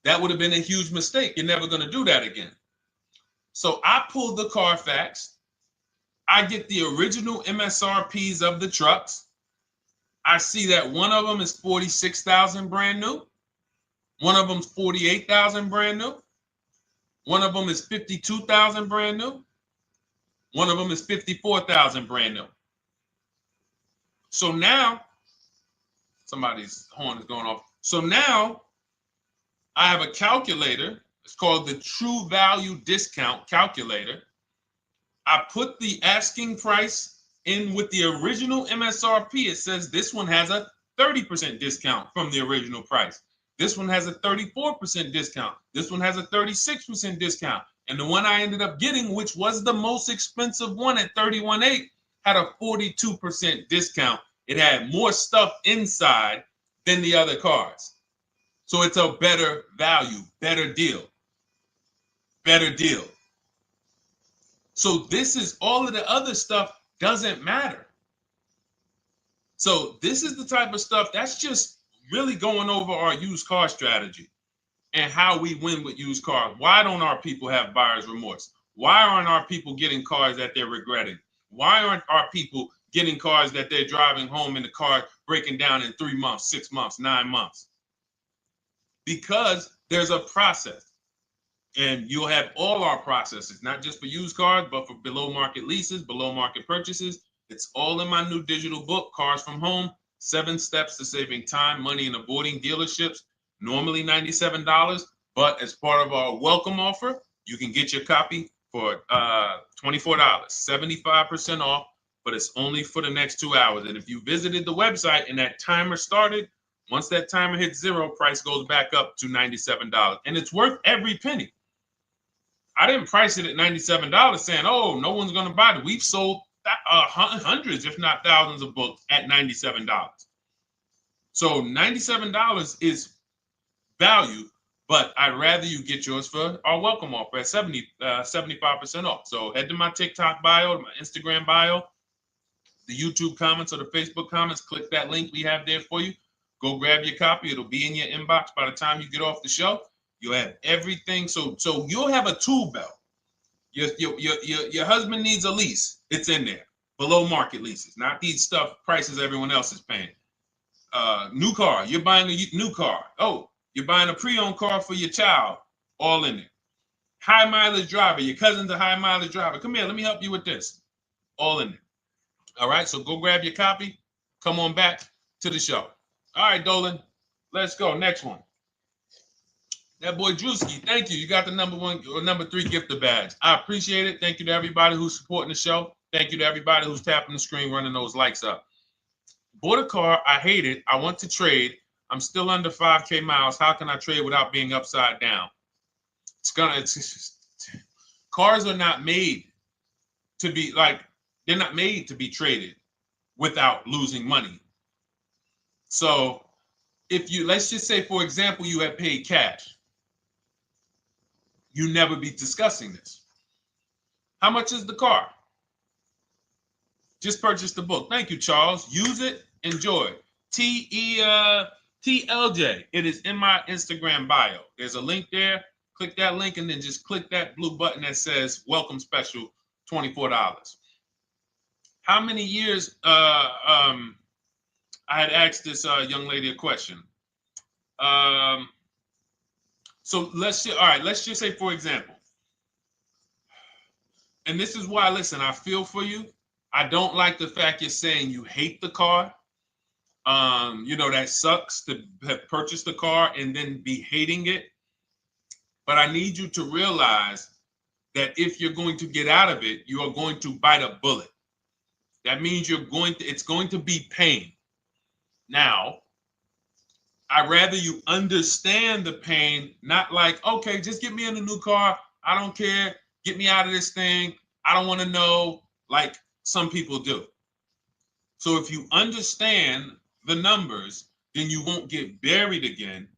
That would have been a huge mistake. You're never going to do that again. So I pulled the Carfax. I get the original MSRPs of the trucks. I see that one of them is $46,000 brand new. One of them's $48,000 brand new. One of them is $52,000 brand new. One of them is $54,000 brand new. So now, somebody's horn is going off. So now I have a calculator. It's called the True Value Discount Calculator. I put the asking price in with the original MSRP. It says this one has a 30% discount from the original price. This one has a 34% discount. This one has a 36% discount. And the one I ended up getting, which was the most expensive one at $31,800, had a 42% discount. It had more stuff inside than the other cars. So it's a better value, better deal. Better deal. So this is all of the other stuff doesn't matter. So this is the type of stuff that's just really going over our used car strategy and how we win with used cars. Why don't our people have buyer's remorse? Why aren't our people getting cars that they're regretting? Why aren't our people getting cars that they're driving home and the car breaking down in 3 months, 6 months, 9 months? Because there's a process. And you'll have all our processes, not just for used cars, but for below market leases, below market purchases. It's all in my new digital book, Cars from Home, 7 Steps to Saving Time, Money, and Avoiding Dealerships. Normally $97, but as part of our welcome offer, you can get your copy for $24, 75% off, but it's only for the next 2 hours. And if you visited the website and that timer started, once that timer hits 0, price goes back up to $97. And it's worth every penny. I didn't price it at $97 saying, oh, no one's going to buy it. We've sold hundreds, if not thousands of books at $97. So $97 is value, But I'd rather you get yours for our welcome offer at 75% off. So head to my TikTok bio, my Instagram bio, the YouTube comments or the Facebook comments. Click that link we have there for you. Go grab your copy. It'll be in your inbox by the time you get off the show. You'll have everything. So you'll have a tool belt. Your husband needs a lease. It's in there. Below market leases, not these stuff prices everyone else is paying. New car. You're buying a new car. Oh, you're buying a pre-owned car for your child. All in there. High mileage driver. Your cousin's a high mileage driver. Come here. Let me help you with this. All in there. All right. So go grab your copy. Come on back to the show. All right, Dolan. Let's go. Next one. That boy Drewski, thank you. You got the number 1 or number 3 gifter badge. I appreciate it. Thank you to everybody who's supporting the show. Thank you to everybody who's tapping the screen, running those likes up. Bought a car. I hate it. I want to trade. I'm still under 5K miles. How can I trade without being upside down? Cars are not made to be they're not made to be traded without losing money. So let's just say, for example, you had paid cash. You never be discussing this. How much is the car? Just purchase the book. Thank you, Charles. Use it. Enjoy. TLJ. It is in my Instagram bio. There's a link there. Click that link and then just click that blue button that says welcome special, $24. How many years? I had asked this young lady a question. So let's just say, for example, and this is why, listen, I feel for you. I don't like the fact you're saying you hate the car. That sucks to have purchased the car and then be hating it. But I need you to realize that if you're going to get out of it, you are going to bite a bullet. That means it's going to be pain. Now, I'd rather you understand the pain, not like, okay, just get me in a new car. I don't care. Get me out of this thing. I don't want to know, like some people do. So if you understand the numbers, then you won't get buried again.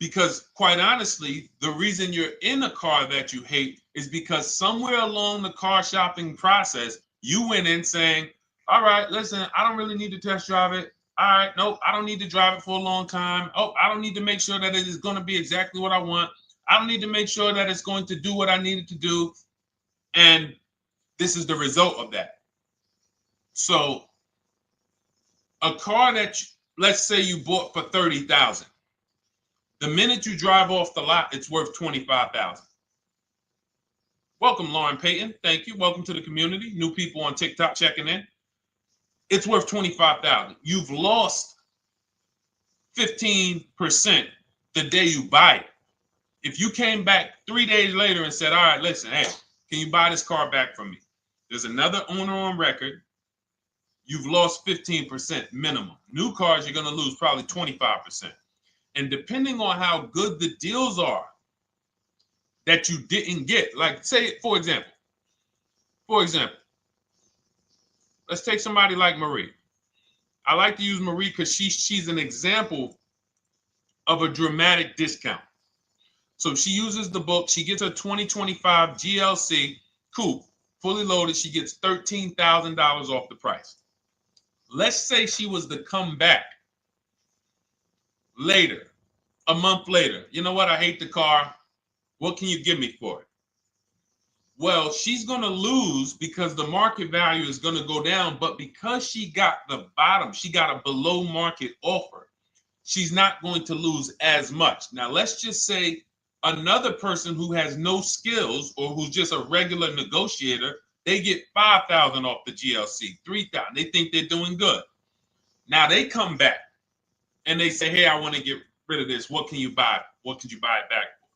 Because quite honestly, the reason you're in a car that you hate is because somewhere along the car shopping process, you went in saying, all right, listen, I don't really need to test drive it. All right, nope, I don't need to drive it for a long time. Oh, I don't need to make sure that it is going to be exactly what I want. I don't need to make sure that it's going to do what I need it to do. And this is the result of that. So a car that, let's say you bought for $30,000. The minute you drive off the lot, it's worth $25,000. Welcome, Lauren Payton. Thank you. Welcome to the community. New people on TikTok checking in. It's worth $25,000. You've lost 15% the day you buy it. If you came back 3 days later and said, all right, listen, hey, can you buy this car back from me? There's another owner on record. You've lost 15% minimum. New cars, you're going to lose probably 25%. And depending on how good the deals are that you didn't get, like say, for example, let's take somebody like Marie. I like to use Marie because she's an example of a dramatic discount. So she uses the book. She gets her 2025 GLC coupe, fully loaded. She gets $13,000 off the price. Let's say she was to come back later, a month later. You know what? I hate the car. What can you give me for it? Well, she's going to lose because the market value is going to go down. But because she got the bottom, she got a below market offer, she's not going to lose as much. Now, let's just say another person who has no skills or who's just a regular negotiator, they get $5,000 off the GLC, $3,000. They think they're doing good. Now they come back and they say, hey, I want to get rid of this. What can you buy? What could you buy it back for?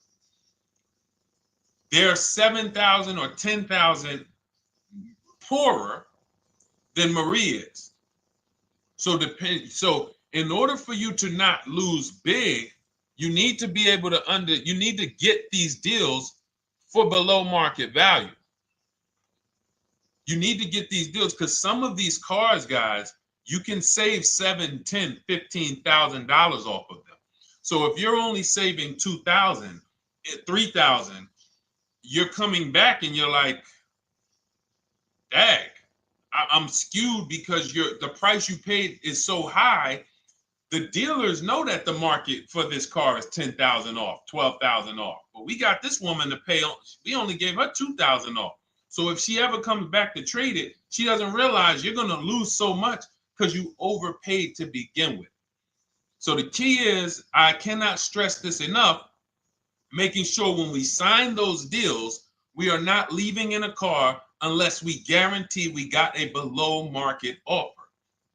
They're 7,000 or 10,000 poorer than Marie is. So in order for you to not lose big, you need to be able to you need to get these deals for below market value. You need to get these deals because some of these cars, guys, you can save $7,000, $10,000, $15,000 off of them. So if you're only saving 2,000, 3,000, you're coming back and you're like, dag, I'm skewed because the price you paid is so high. The dealers know that the market for this car is 10,000 off, 12,000 off. But we got this woman to pay, we only gave her 2,000 off. So if she ever comes back to trade it, she doesn't realize you're going to lose so much because you overpaid to begin with. So the key is, I cannot stress this enough, making sure when we sign those deals, we are not leaving in a car unless we guarantee we got a below market offer.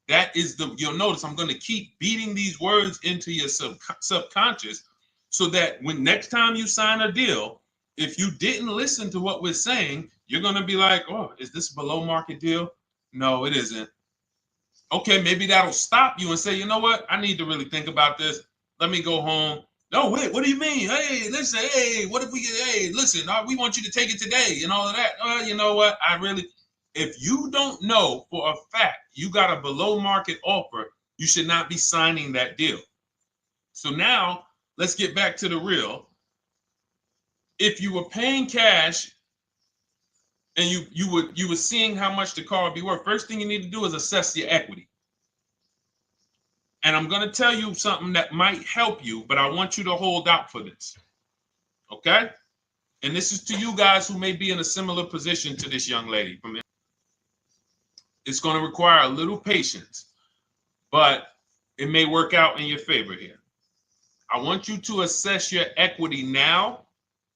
That is you'll notice I'm going to keep beating these words into your subconscious so that when next time you sign a deal, if you didn't listen to what we're saying, you're going to be like, oh, is this a below market deal? No, it isn't. Okay, maybe that'll stop you and say, you know what? I need to really think about this. Let me go home. No, wait, what do you mean? Hey, listen, hey, what if we get, hey, listen, we want you to take it today and all of that. You know what? If you don't know for a fact you got a below market offer, you should not be signing that deal. So now let's get back to the real. If you were paying cash and you were seeing how much the car would be worth, first thing you need to do is assess your equity. And I'm going to tell you something that might help you, but I want you to hold out for this. Okay? And this is to you guys who may be in a similar position to this young lady. It's going to require a little patience, but it may work out in your favor here. I want you to assess your equity now,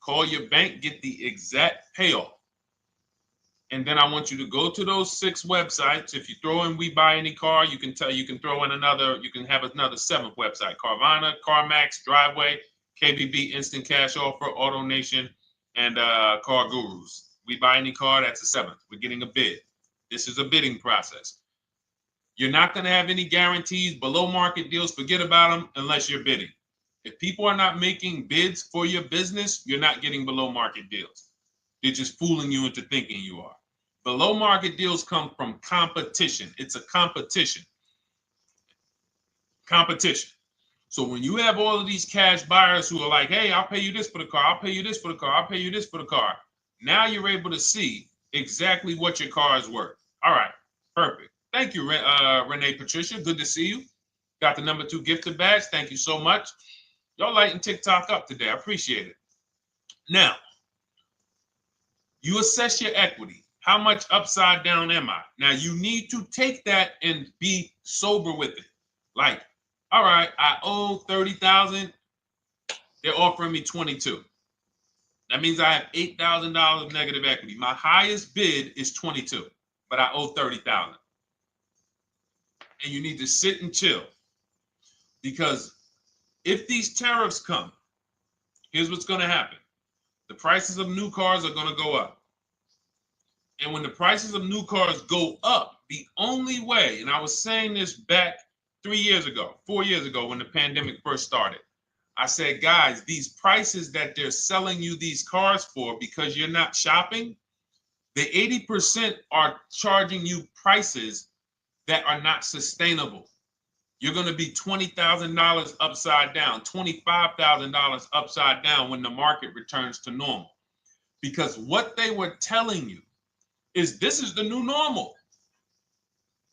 call your bank, get the exact payoff. And then I want you to go to those 6 websites. If you throw in We Buy Any Car, you can throw in you can have another 7th website: Carvana, CarMax, Driveway, KBB, Instant Cash Offer, AutoNation, and Car Gurus. We Buy Any Car, that's the 7th. We're getting a bid. This is a bidding process. You're not going to have any guarantees, below market deals, forget about them unless you're bidding. If people are not making bids for your business, you're not getting below market deals. They're just fooling you into thinking you are. Below market deals come from competition. It's a competition. Competition. So when you have all of these cash buyers who are like, hey, I'll pay you this for the car, I'll pay you this for the car, I'll pay you this for the car. Now you're able to see exactly what your car is worth. All right, perfect. Thank you, Renee Patricia. Good to see you. Got the number 2 gifted badge. Thank you so much. Y'all lighting TikTok up today. I appreciate it. Now, you assess your equity. How much upside down am I? Now, you need to take that and be sober with it. Like, all right, I owe 30,000. They're offering me 22. That means I have $8,000 of negative equity. My highest bid is 22, but I owe 30,000. And you need to sit and chill, because if these tariffs come, here's what's going to happen. The prices of new cars are going to go up. And when the prices of new cars go up, the only way, and I was saying this back 4 years ago, when the pandemic first started, I said, guys, these prices that they're selling you these cars for because you're not shopping, the 80% are charging you prices that are not sustainable. You're going to be $20,000 upside down, $25,000 upside down when the market returns to normal. Because what they were telling you is this is the new normal.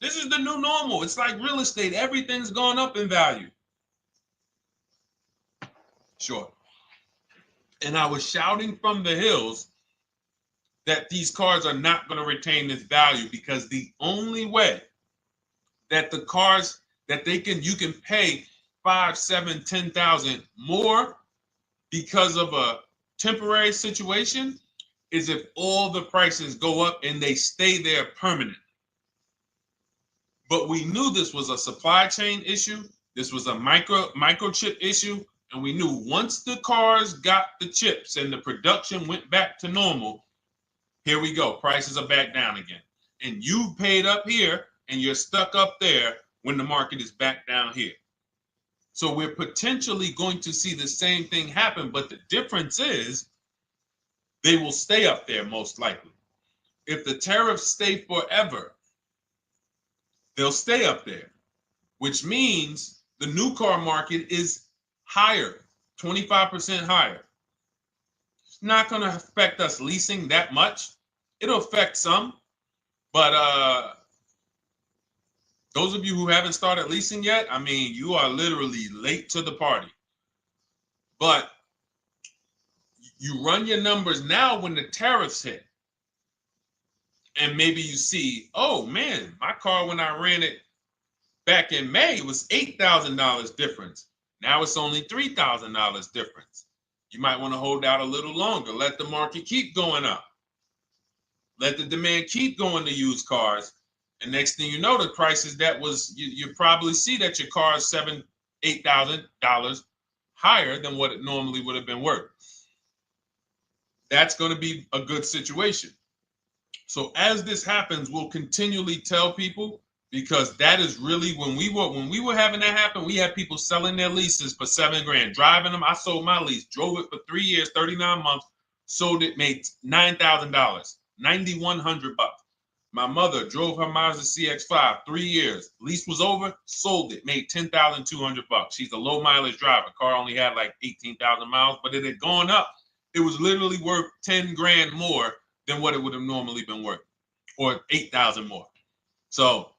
This is the new normal. It's like real estate. Everything's gone up in value. Sure. And I was shouting from the hills that these cars are not going to retain this value, because the only way that the cars that you can pay 5, 7, 10,000 more because of a temporary situation is if all the prices go up and they stay there permanently. But we knew this was a supply chain issue. This was a microchip issue. And we knew once the cars got the chips and the production went back to normal, here we go. Prices are back down again. And you paid up here and you're stuck up there when the market is back down here. So we're potentially going to see the same thing happen, but the difference is they will stay up there most likely. If the tariffs stay forever, they'll stay up there, which means the new car market is higher, 25% higher. It's not going to affect us leasing that much. It'll affect some, but those of you who haven't started leasing yet, I mean, you are literally late to the party. But you run your numbers now when the tariffs hit. And maybe you see, oh man, my car when I ran it back in May, it was $8,000 difference. Now it's only $3,000 difference. You might want to hold out a little longer. Let the market keep going up. Let the demand keep going to used cars. And next thing you know, the prices that was, you probably see that your car is $7,000, $8,000 higher than what it normally would have been worth. That's going to be a good situation. So as this happens, we'll continually tell people, because that is really when we were having that happen, we had people selling their leases for $7,000, driving them. I sold my lease, drove it for 3 years, 39 months, sold it, made $9,000, $9,100. My mother drove her Mazda CX-5, 3 years, lease was over, sold it, made $10,200. She's a low mileage driver. Car only had like 18,000 miles, but it had gone up. It was literally worth $10,000 more than what it would have normally been worth, or 8,000 more. So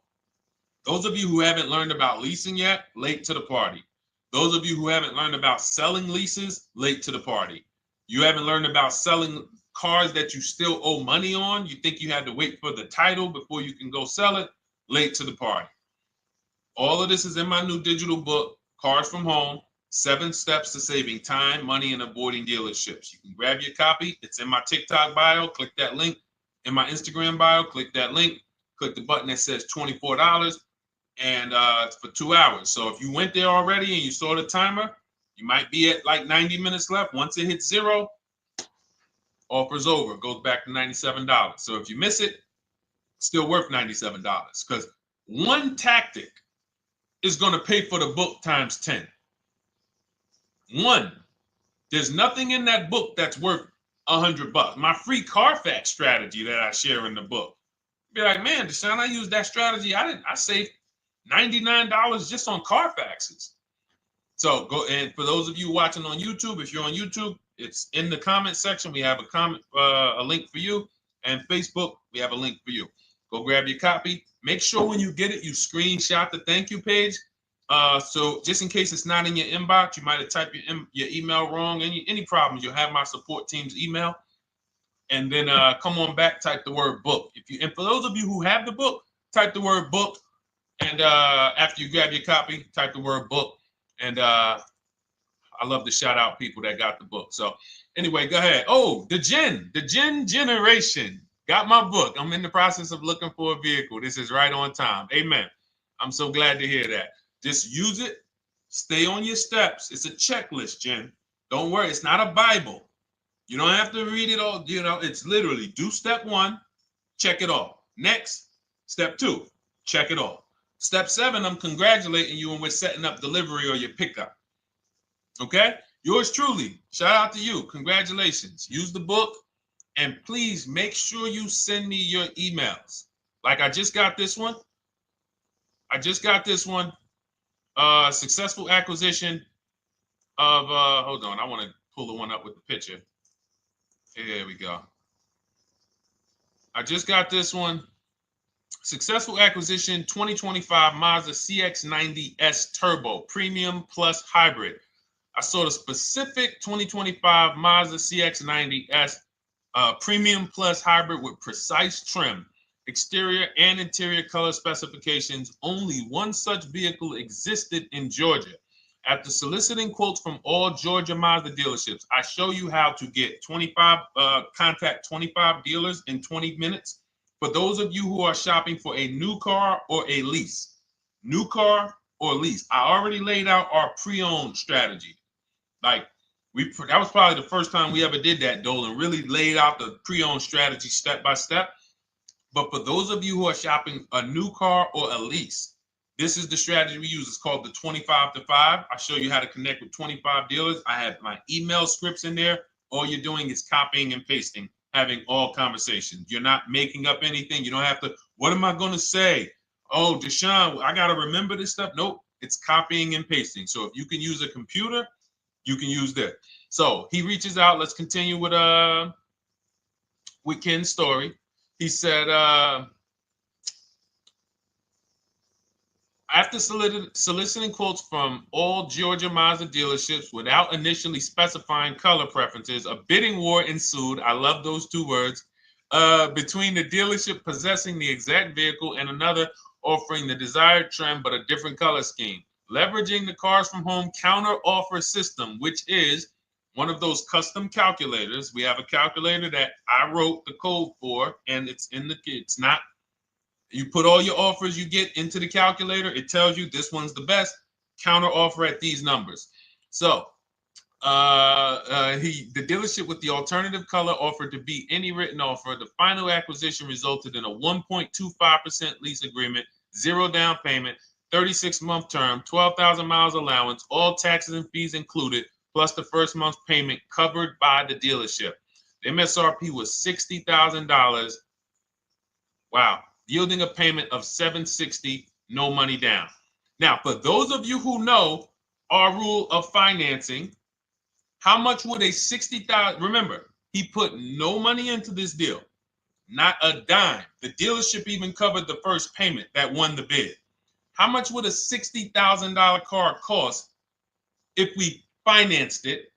those of you who haven't learned about leasing yet, late to the party. Those of you who haven't learned about selling leases, late to the party. You haven't learned about selling cars that you still owe money on. You think you had to wait for the title before you can go sell it, late to the party. All of this is in my new digital book, Cars from Home, 7 Steps to Saving Time, Money, and Avoiding Dealerships. You can grab your copy. It's in my TikTok bio. Click that link. In my Instagram bio, click that link. Click the button that says $24, and it's for 2 hours. So if you went there already and you saw the timer, you might be at like 90 minutes left. Once it hits 0, offer's over. It goes back to $97. So if you miss it, still worth $97, because one tactic is going to pay for the book times 10. One, there's nothing in that book that's worth $100. My free Carfax strategy that I share in the book. Be like, man, Deshone, I used that strategy. I saved $99 just on Carfaxes. So go, and for those of you watching on YouTube, if you're on YouTube, it's in the comment section. We have a link for you, and Facebook, we have a link for you. Go grab your copy. Make sure when you get it, you screenshot the thank you page. So just in case it's not in your inbox, you might have typed your email wrong. Any problems, you'll have my support team's email. And then come on back, type the word book. And for those of you who have the book, type the word book. And after you grab your copy, type the word book. And I love to shout out people that got the book. So anyway, go ahead. Oh, the Gen Generation got my book. I'm in the process of looking for a vehicle. This is right on time. Amen. I'm so glad to hear that. Just use it. Stay on your steps. It's a checklist, Jen. Don't worry. It's not a Bible. You don't have to read it all. You know, it's literally do step 1, check it off. Next, step 2, check it off. Step 7, I'm congratulating you when we're setting up delivery or your pickup. Okay? Yours truly. Shout out to you. Congratulations. Use the book, and please make sure you send me your emails. Like I just got this one. Successful acquisition of, hold on, I want to pull the one up with the picture. Here we go. I just got this one. Successful acquisition 2025 Mazda CX-90S Turbo Premium Plus Hybrid. I saw the specific 2025 Mazda CX-90S Premium Plus Hybrid with precise trim, exterior and interior color specifications. Only one such vehicle existed in Georgia. After soliciting quotes from all Georgia Mazda dealerships, I show you how to get contact 25 dealers in 20 minutes. For those of you who are shopping for a new car or a lease, new car or lease, I already laid out our pre-owned strategy. Like that was probably the first time we ever did that, Dolan, really laid out the pre-owned strategy step by step. But for those of you who are shopping a new car or a lease, this is the strategy we use. It's called the 25 to 5. I show you how to connect with 25 dealers. I have my email scripts in there. All you're doing is copying and pasting, having all conversations. You're not making up anything. You don't have to, what am I going to say? Oh, Deshone, I got to remember this stuff. Nope, it's copying and pasting. So if you can use a computer, you can use this. So he reaches out. Let's continue with Ken's story. He said, after soliciting quotes from all Georgia Mazda dealerships without initially specifying color preferences, a bidding war ensued. I love those two words. Between the dealership possessing the exact vehicle and another offering the desired trim but a different color scheme. Leveraging the Cars from Home counter offer system, which is one of those custom calculators. We have a calculator that I wrote the code for, and it's not. You put all your offers you get into the calculator. It tells you this one's the best. Counter offer at these numbers. So the dealership with the alternative color offered to beat any written offer. The final acquisition resulted in a 1.25% lease agreement, 0 down payment, 36-month term, 12,000 miles allowance, all taxes and fees included, plus the first month's payment covered by the dealership. The MSRP was $60,000. Wow. Yielding a payment of $760, no money down. Now, for those of you who know our rule of financing, how much would a $60,000? Remember, he put no money into this deal, not a dime. The dealership even covered the first payment that won the bid. How much would a $60,000 car cost if we financed it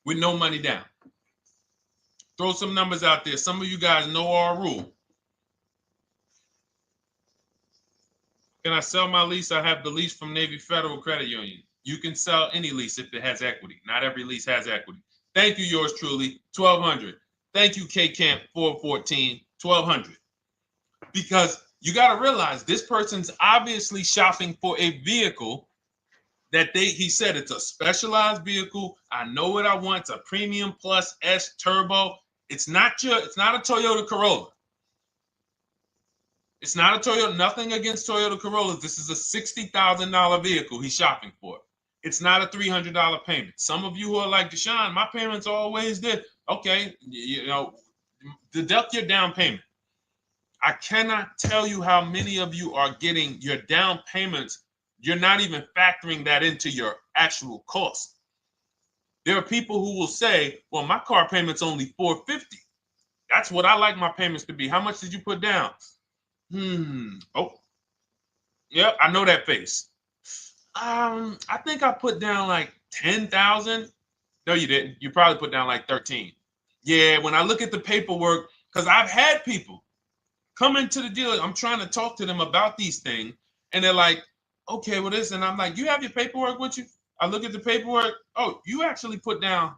with no money down? Throw some numbers out there. Some of you guys know our rule. Can I sell my lease? I have the lease from Navy Federal Credit Union. You can sell any lease if it has equity. Not every lease has equity. Thank you, yours truly, 1200. Thank you, K Camp 414, 1200. Because you got to realize this person's obviously shopping for a vehicle that he said it's a specialized vehicle. I know what I want. It's a premium plus S turbo. It's not a Toyota Corolla. It's not a Toyota, nothing against Toyota Corollas. This is a $60,000 vehicle he's shopping for. It's not a $300 payment. Some of you who are like, Deshone, my payments are always there. Okay, deduct your down payment. I cannot tell you how many of you are getting your down payments. You're not even factoring that into your actual cost. There are people who will say, well, my car payment's only $450. That's what I like my payments to be. How much did you put down? Oh, yeah, I know that face. I think I put down like 10,000. No, you didn't. You probably put down like 13. Yeah, when I look at the paperwork, because I've had people come into the dealer. I'm trying to talk to them about these things, and they're like, okay, well, this, and I'm like, you have your paperwork with you? I look at the paperwork. Oh, you actually put down.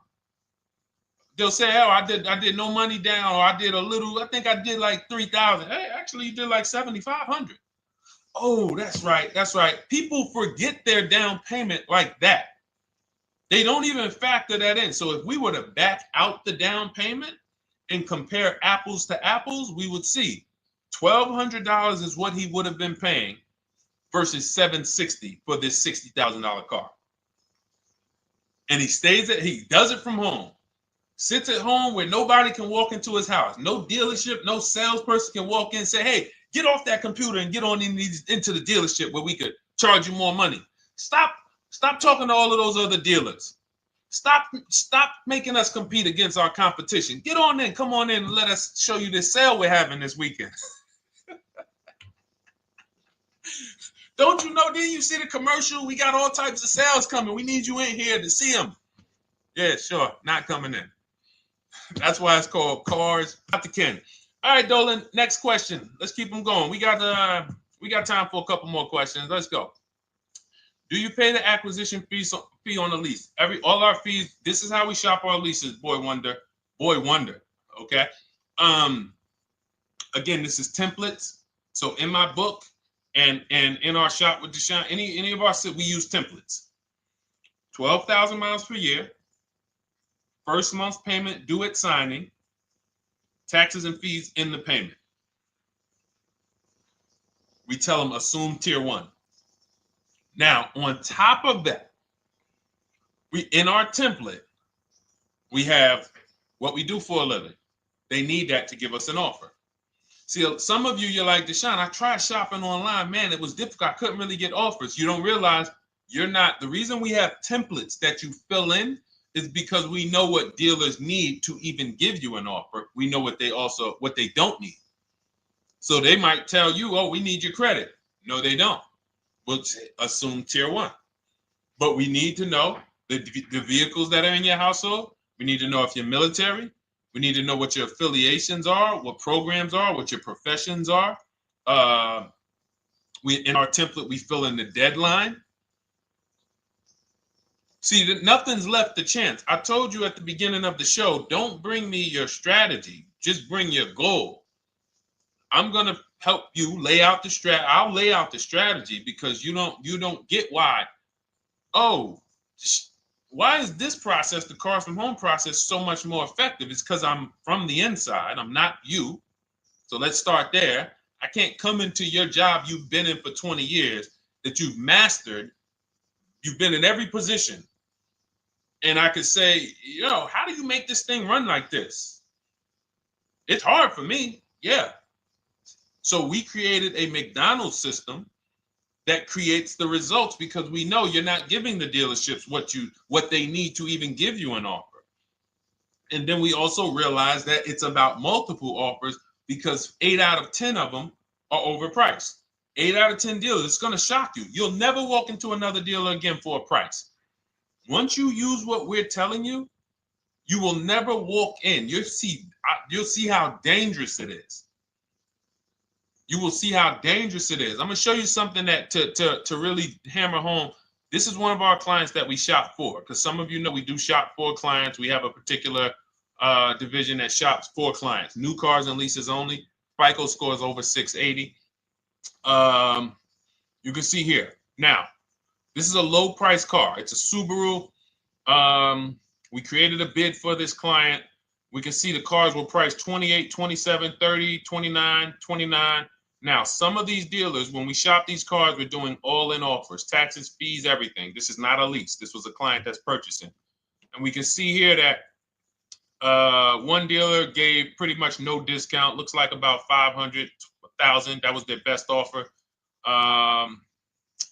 They'll say, oh, I did no money down, or I did a little, I think I did like 3,000. Hey, actually, you did like 7,500. Oh, that's right. That's right. People forget their down payment like that. They don't even factor that in. So if we were to back out the down payment and compare apples to apples, we would see $1,200 is what he would have been paying versus $760 for this $60,000 car. And he does it from home. Sits at home where nobody can walk into his house. No dealership, no salesperson can walk in and say, hey, get off that computer and get on into the dealership where we could charge you more money. Stop talking to all of those other dealers. Stop making us compete against our competition. Get on in, come on in and let us show you this sale we're having this weekend. Don't you know, didn't you see the commercial? We got all types of sales coming. We need you in here to see them. Yeah, sure, not coming in. That's why it's called Cars. Dr. Ken. All right, Dolan, next question. Let's keep them going. We got time for a couple more questions. Let's go. Do you pay the acquisition fee on the lease? All our fees, this is how we shop our leases, Boy Wonder. Okay. Again, this is templates. So in my book and in our shop with Deshone, any of our we use templates. 12,000 miles per year. First month's payment due at signing, taxes and fees in the payment. We tell them assume tier 1. Now, on top of that, in our template, we have what we do for a living. They need that to give us an offer. See, some of you, you're like, Deshone, I tried shopping online. Man, it was difficult. I couldn't really get offers. You don't realize You're not, the reason we have templates that you fill in is because we know what dealers need to even give you an offer. We know what they don't need. So they might tell you, oh, we need your credit. No, they don't. We'll assume tier 1. But we need to know the vehicles that are in your household. We need to know if you're military. We need to know what your affiliations are, what programs are, what your professions are. In our template, we fill in the deadline. See, nothing's left to chance. I told you at the beginning of the show, don't bring me your strategy. Just bring your goal. I'm going to help you lay out the strat. I'll lay out the strategy because you don't get why. Oh, why is this process, the Cars from Home process, so much more effective? It's because I'm from the inside. I'm not you. So let's start there. I can't come into your job you've been in for 20 years that you've mastered. You've been in every position. And I could say, how do you make this thing run like this? It's hard for me. Yeah. So we created a McDonald's system that creates the results because we know you're not giving the dealerships what they need to even give you an offer. And then we also realize that it's about multiple offers because 8 out of 10 of them are overpriced. 8 out of 10 dealers, it's going to shock you. You'll never walk into another dealer again for a price. Once you use what we're telling you, you will never walk in. You'll see how dangerous it is. You will see how dangerous it is. I'm going to show you something that to really hammer home. This is one of our clients that we shop for, because some of you know we do shop for clients. We have a particular division that shops for clients. New cars and leases only. FICO scores over 680. You can see here. Now, this is a low price car. It's a Subaru. We created a bid for this client. We can see the cars were priced 28, 27, 30, 29, 29. Now, some of these dealers, when we shop these cars, we're doing all-in offers, taxes, fees, everything. This is not a lease. This was a client that's purchasing. And we can see here that one dealer gave pretty much no discount. Looks like about 500, 1,000. That was their best offer.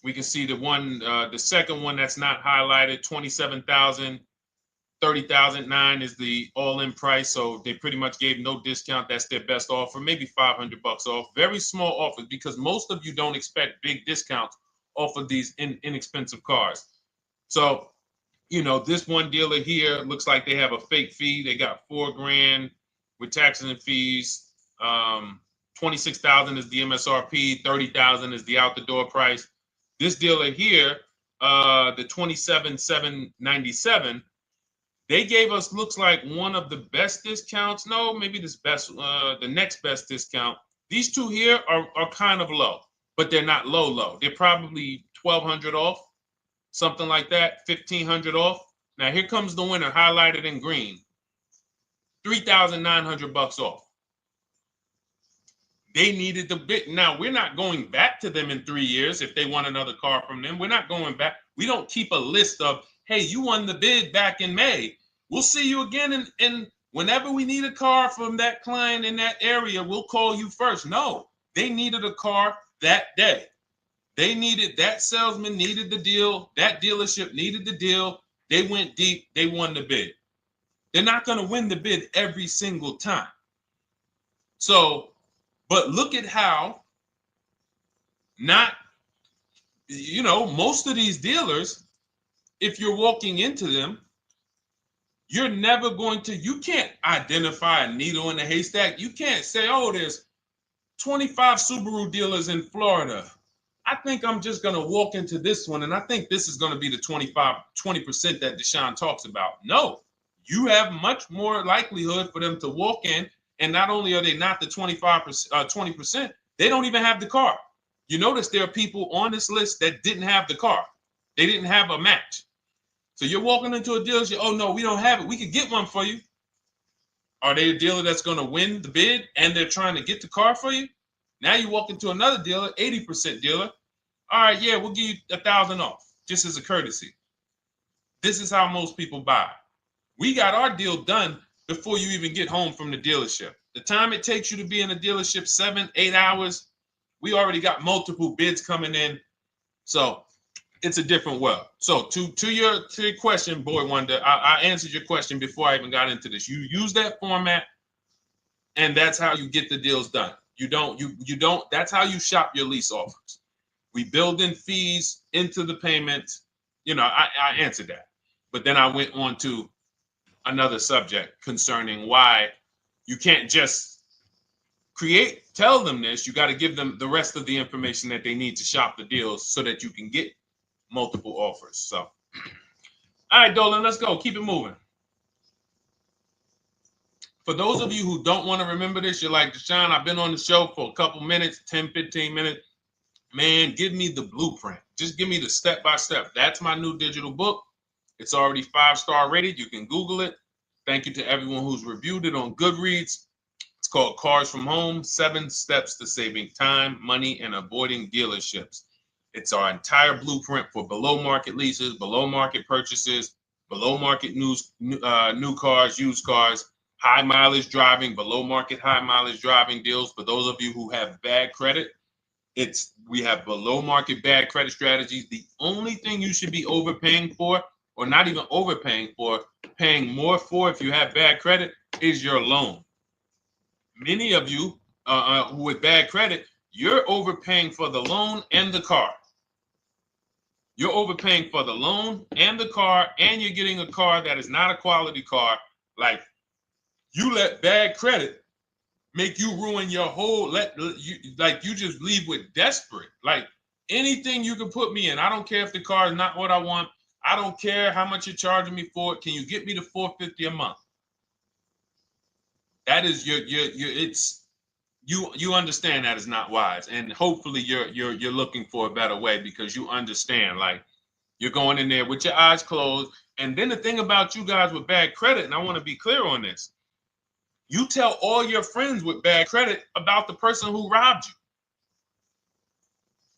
We can see the second one that's not highlighted, 27,000. 30,009 is the all-in price, so they pretty much gave no discount. That's their best offer, maybe $500 off. Very small offers because most of you don't expect big discounts off of these inexpensive cars. So, this one dealer here looks like they have a fake fee. They got $4,000 with taxes and fees. 26,000 is the MSRP. 30,000 is the out the door price. This dealer here, the 27,797. They gave us, looks like, one of the best discounts. No, maybe the next best discount. These two here are kind of low, but they're not low. They're probably 1,200 off, something like that, 1,500 off. Now here comes the winner, highlighted in green, 3,900 off. They needed the bid. Now we're not going back to them in 3 years if they want another car from them. We're not going back. We don't keep a list of, hey, you won the bid back in May. We'll see you again, and whenever we need a car from that client in that area, we'll call you first. No, they needed a car that day. That salesman needed the deal. That dealership needed the deal. They went deep. They won the bid. They're not going to win the bid every single time. So, but look at how most of these dealers, if you're walking into them, you're never you can't identify a needle in the haystack. You can't say, oh, there's 25 Subaru dealers in Florida. I think I'm just going to walk into this one, and I think this is going to be the 20% that Deshone talks about. No, you have much more likelihood for them to walk in, and not only are they not the 20%, they don't even have the car. You notice there are people on this list that didn't have the car. They didn't have a match. So you're walking into a dealership, oh, no, we don't have it. We could get one for you. Are they a dealer that's going to win the bid and they're trying to get the car for you? Now you walk into another dealer, 80% dealer. All right, yeah, we'll give you 1,000 off, just as a courtesy. This is how most people buy. We got our deal done before you even get home from the dealership. The time it takes you to be in a dealership, 7-8 hours, we already got multiple bids coming in. So it's a different world. So to your question, Boy Wonder, I answered your question before I even got into this. You use that format, and that's how you get the deals done. You don't. That's how you shop your lease offers. We build in fees into the payment. I answered that, but then I went on to another subject concerning why you can't just tell them this. You got to give them the rest of the information that they need to shop the deals so that you can get multiple offers. So, all right, Dolan, let's go. Keep it moving. For those of you who don't want to remember this, you're like, Deshone, I've been on the show for a couple minutes, 10, 15 minutes. Man, give me the blueprint. Just give me the step-by-step. That's my new digital book. It's already 5-star rated. You can Google it. Thank you to everyone who's reviewed it on Goodreads. It's called Cars from Home, 7 Steps to Saving Time, Money, and Avoiding Dealerships. It's our entire blueprint for below-market leases, below-market purchases, below-market new cars, used cars, high-mileage driving, below-market high-mileage driving deals. For those of you who have bad credit, we have below-market bad credit strategies. The only thing you should be overpaying for, or not even overpaying for, paying more for if you have bad credit, is your loan. Many of you with bad credit, you're overpaying for the loan and the car. You're overpaying for the loan and the car, and you're getting a car that is not a quality car. Like, you let bad credit make you ruin your whole, you just leave with desperate. Like, anything you can put me in. I don't care if the car is not what I want. I don't care how much you're charging me for it. Can you get me to $450 a month? That is you understand that is not wise. And hopefully you're looking for a better way, because you understand, like, you're going in there with your eyes closed. And then the thing about you guys with bad credit, and I want to be clear on this, you tell all your friends with bad credit about the person who robbed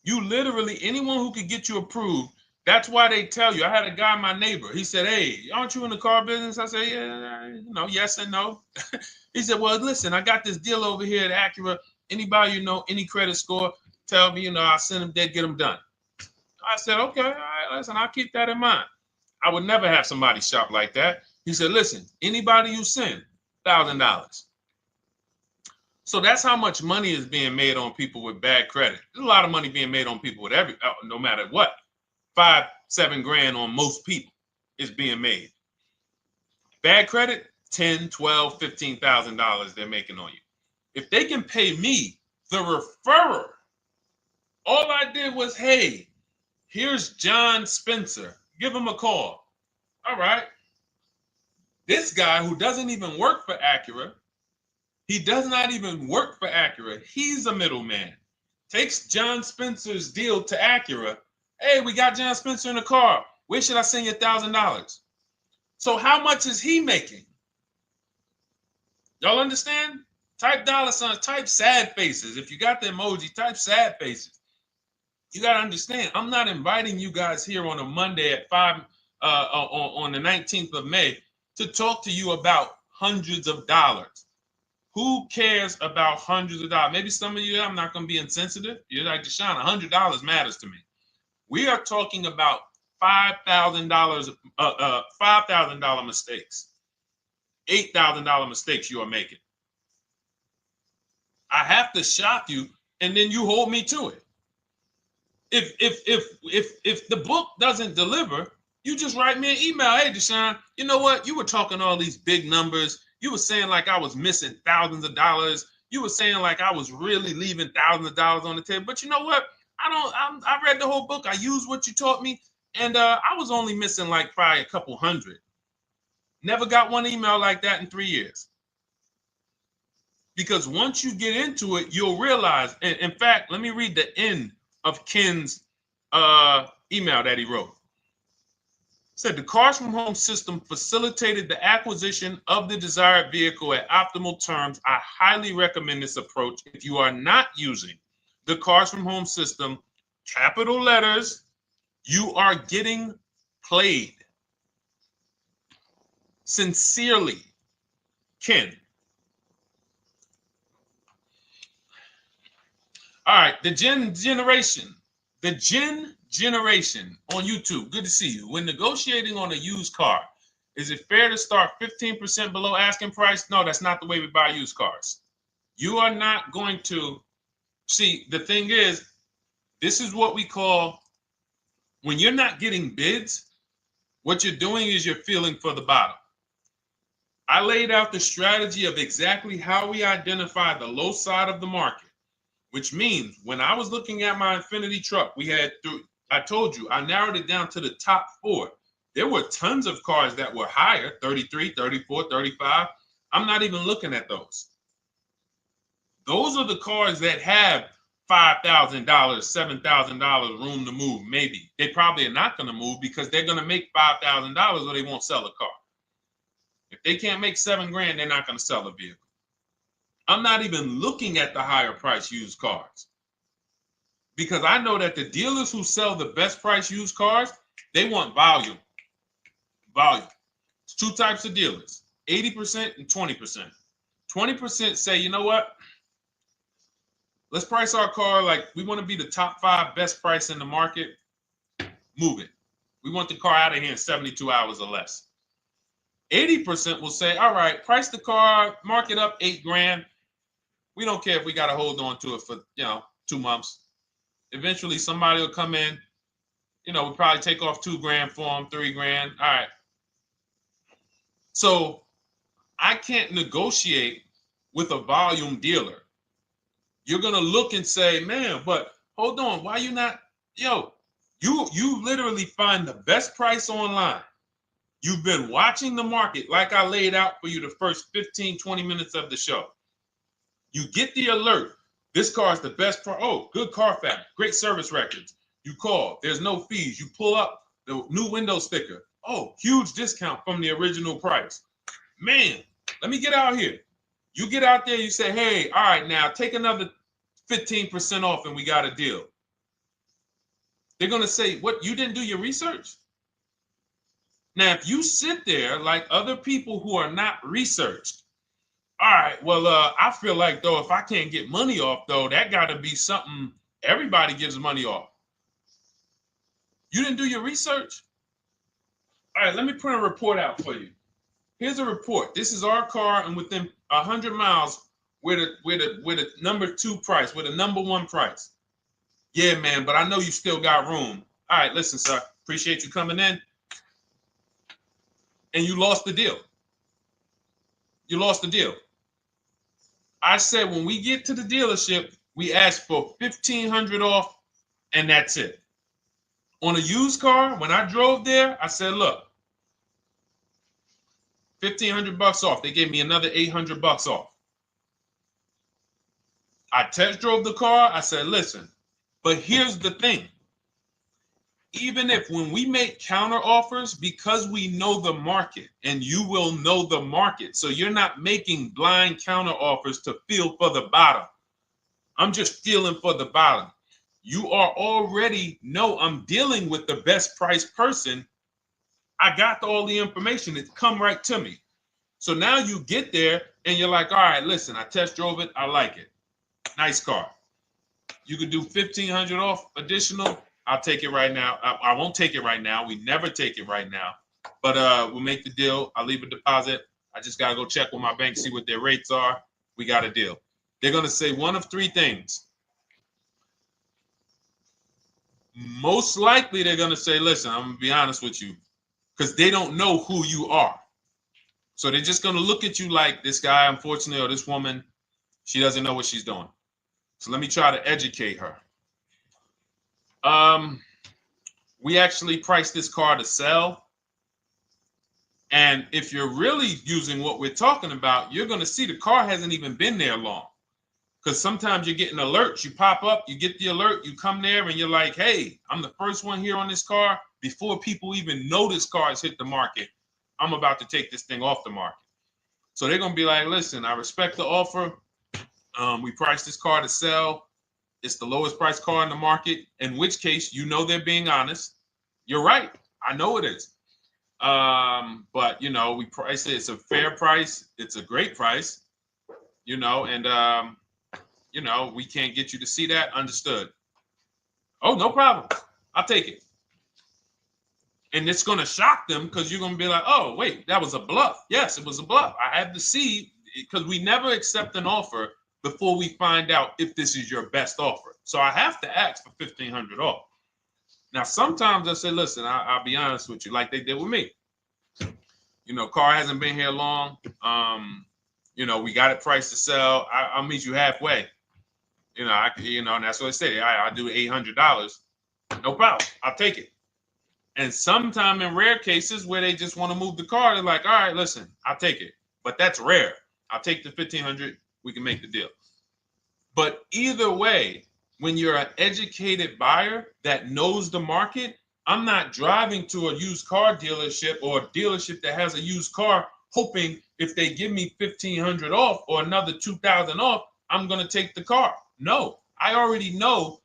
you. You literally, anyone who could get you approved, that's why they tell you. I had a guy, my neighbor, he said, hey, aren't you in the car business? I said, yeah, yes and no. He said, well, listen, I got this deal over here at Acura. Anybody any credit score, tell me, I'll send them there, get them done. I said, okay, all right, listen, I'll keep that in mind. I would never have somebody shop like that. He said, listen, anybody you send, $1,000. So that's how much money is being made on people with bad credit. There's a lot of money being made on people with no matter what. 5-7 grand on most people is being made. Bad credit, $10,000, $12,000, $15,000 they're making on you. If they can pay me, the referrer, all I did was, hey, here's John Spencer. Give him a call. All right. This guy who doesn't even work for Acura, he does not even work for Acura. He's a middleman. Takes John Spencer's deal to Acura. Hey, we got John Spencer in the car. Where should I send you $1,000? So how much is he making? Y'all understand? Type dollar signs, type sad faces. If you got the emoji, type sad faces. You got to understand, I'm not inviting you guys here on a Monday at 5 on the 19th of May to talk to you about hundreds of dollars. Who cares about hundreds of dollars? Maybe some of you, I'm not going to be insensitive. You're like, Deshone, $100 matters to me. We are talking about $5,000 mistakes, $8,000 mistakes you are making. I have to shock you, and then you hold me to it. If the book doesn't deliver, you just write me an email. Hey, Deshone, you know what? You were talking all these big numbers. You were saying like I was missing thousands of dollars. You were saying like I was really leaving thousands of dollars on the table. But you know what? I read the whole book. I used what you taught me. And I was only missing like probably a couple hundred. Never got one email like that in 3 years. Because once you get into it, you'll realize. In fact, let me read the end of Ken's email that he wrote. Said the Cars from Home system facilitated the acquisition of the desired vehicle at optimal terms. I highly recommend this approach. If you are not using the Cars from Home system, capital letters, you are getting played. Sincerely, Ken. All right, the Gen Generation on YouTube, good to see you. When negotiating on a used car, is it fair to start 15% below asking price? No, that's not the way we buy used cars. You are not going to see, the thing is, this is what we call, when you're not getting bids, what you're doing is you're feeling for the bottom. I laid out the strategy of exactly how we identify the low side of the market, which means when I was looking at my Infinity truck, I told you, I narrowed it down to the top 4. There were tons of cars that were higher, 33, 34, 35. I'm not even looking at those. Those are the cars that have $5,000, $7,000 room to move, maybe. They probably are not going to move because they're going to make $5,000 or they won't sell a car. If they can't make $7 grand, they're not going to sell a vehicle. I'm not even looking at the higher price used cars because I know that the dealers who sell the best price used cars, they want volume. Volume. It's 2 types of dealers, 80% and 20%. 20% say, you know what? Let's price our car like we want to be the top 5 best price in the market. Move it. We want the car out of here in 72 hours or less. 80% will say, all right, price the car, mark it up $8 grand. We don't care if we got to hold on to it for, 2 months. Eventually somebody will come in, we'll probably take off $2 grand for them, $3 grand. All right. So I can't negotiate with a volume dealer. You're going to look and say, man, but hold on, why you not, you literally find the best price online. You've been watching the market like I laid out for you the first 15, 20 minutes of the show. You get the alert. This car is the best price. Oh, good Carfax, great service records. You call, there's no fees. You pull up the new window sticker. Oh, huge discount from the original price. Man, let me get out here. You get out there, you say, hey, all right, now take another 15% off and we got a deal. They're going to say, what, you didn't do your research? Now, if you sit there like other people who are not researched, all right, well, I feel like, though, if I can't get money off, though, that got to be something everybody gives money off. You didn't do your research? All right, let me print a report out for you. Here's a report. This is our car, and within 100 miles, we're the number 2 price, we're the number 1 price. Yeah, man, but I know you still got room. All right, listen, sir, appreciate you coming in. And you lost the deal. You lost the deal. I said when we get to the dealership, we ask for $1,500 off, and that's it. On a used car, when I drove there, I said, look, $1,500 off. They gave me another $800 off. I test drove the car. I said, listen, but here's the thing. Even if when we make counter offers, because we know the market, and you will know the market, so you're not making blind counter offers to feel for the bottom. I'm just feeling for the bottom. You are already know I'm dealing with the best price person. I got all the information. It's come right to me. So now you get there and you're like, all right, listen, I test drove it. I like it. Nice car. You could do $1,500 off additional. I'll take it right now. I won't take it right now. We never take it right now. But we'll make the deal. I'll leave a deposit. I just got to go check with my bank, see what their rates are. We got a deal. They're going to say one of 3 things. Most likely they're going to say, listen, I'm going to be honest with you, because they don't know who you are. So they're just going to look at you like this guy, unfortunately, or this woman, she doesn't know what she's doing. So let me try to educate her. We actually priced this car to sell. And if you're really using what we're talking about, you're going to see the car hasn't even been there long. Because sometimes you're getting alerts. You pop up, you get the alert, you come there and you're like, hey, I'm the first one here on this car. Before people even know this car has hit the market, I'm about to take this thing off the market. So they're going to be like, listen, I respect the offer. We priced this car to sell. It's the lowest price car in the market, in which case, they're being honest. You're right. I know it is. But, we price it. It's a fair price. It's a great price, and, we can't get you to see that. Understood. Oh, no problem. I'll take it. And it's going to shock them because you're going to be like, oh, wait, that was a bluff. Yes, it was a bluff. I had to see, because we never accept an offer before we find out if this is your best offer. So I have to ask for $1,500 off. Now, sometimes I say, listen, I'll be honest with you, like they did with me. You know, car hasn't been here long. You know, we got it priced to sell. I'll meet you halfway. You know, and that's what I say. I do $800. No problem. I'll take it. And sometime in rare cases where they just want to move the car, they're like, all right, listen, I'll take it. But that's rare. I'll take the $1,500. We can make the deal. But either way, when you're an educated buyer that knows the market, I'm not driving to a used car dealership or a dealership that has a used car hoping if they give me $1,500 off or another $2,000 off, I'm going to take the car. No, I already know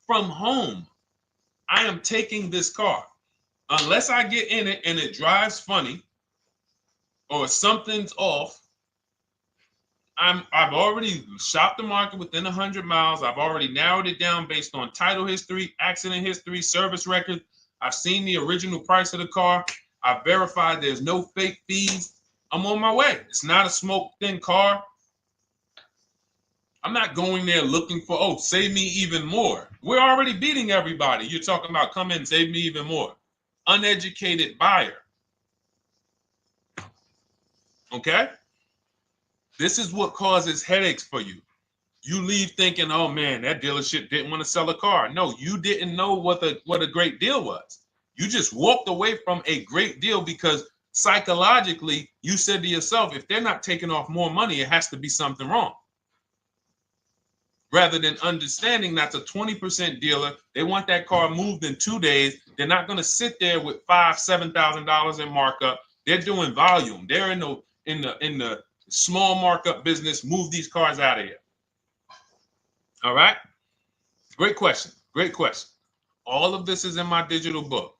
from home I am taking this car. Unless I get in it and it drives funny or something's off, I've already shopped the market within 100 miles. I've already narrowed it down based on title history, accident history, service record. I've seen the original price of the car. I've verified there's no fake fees. I'm on my way. It's not a smoke thin car. I'm not going there looking for, oh, save me even more. We're already beating everybody. You're talking about come in, save me even more. Uneducated buyer. Okay? This is what causes headaches for you. You leave thinking, oh man, that dealership didn't want to sell a car. No, you didn't know what a great deal was. You just walked away from a great deal because psychologically you said to yourself, if they're not taking off more money, it has to be something wrong. Rather than understanding that's a 20% dealer, they want that car moved in 2 days. They're not going to sit there with $5,000, $7,000 in markup. They're doing volume. They're in the small markup business. Move these cars out of here. All right. Great question. Great question. All of this is in my digital book.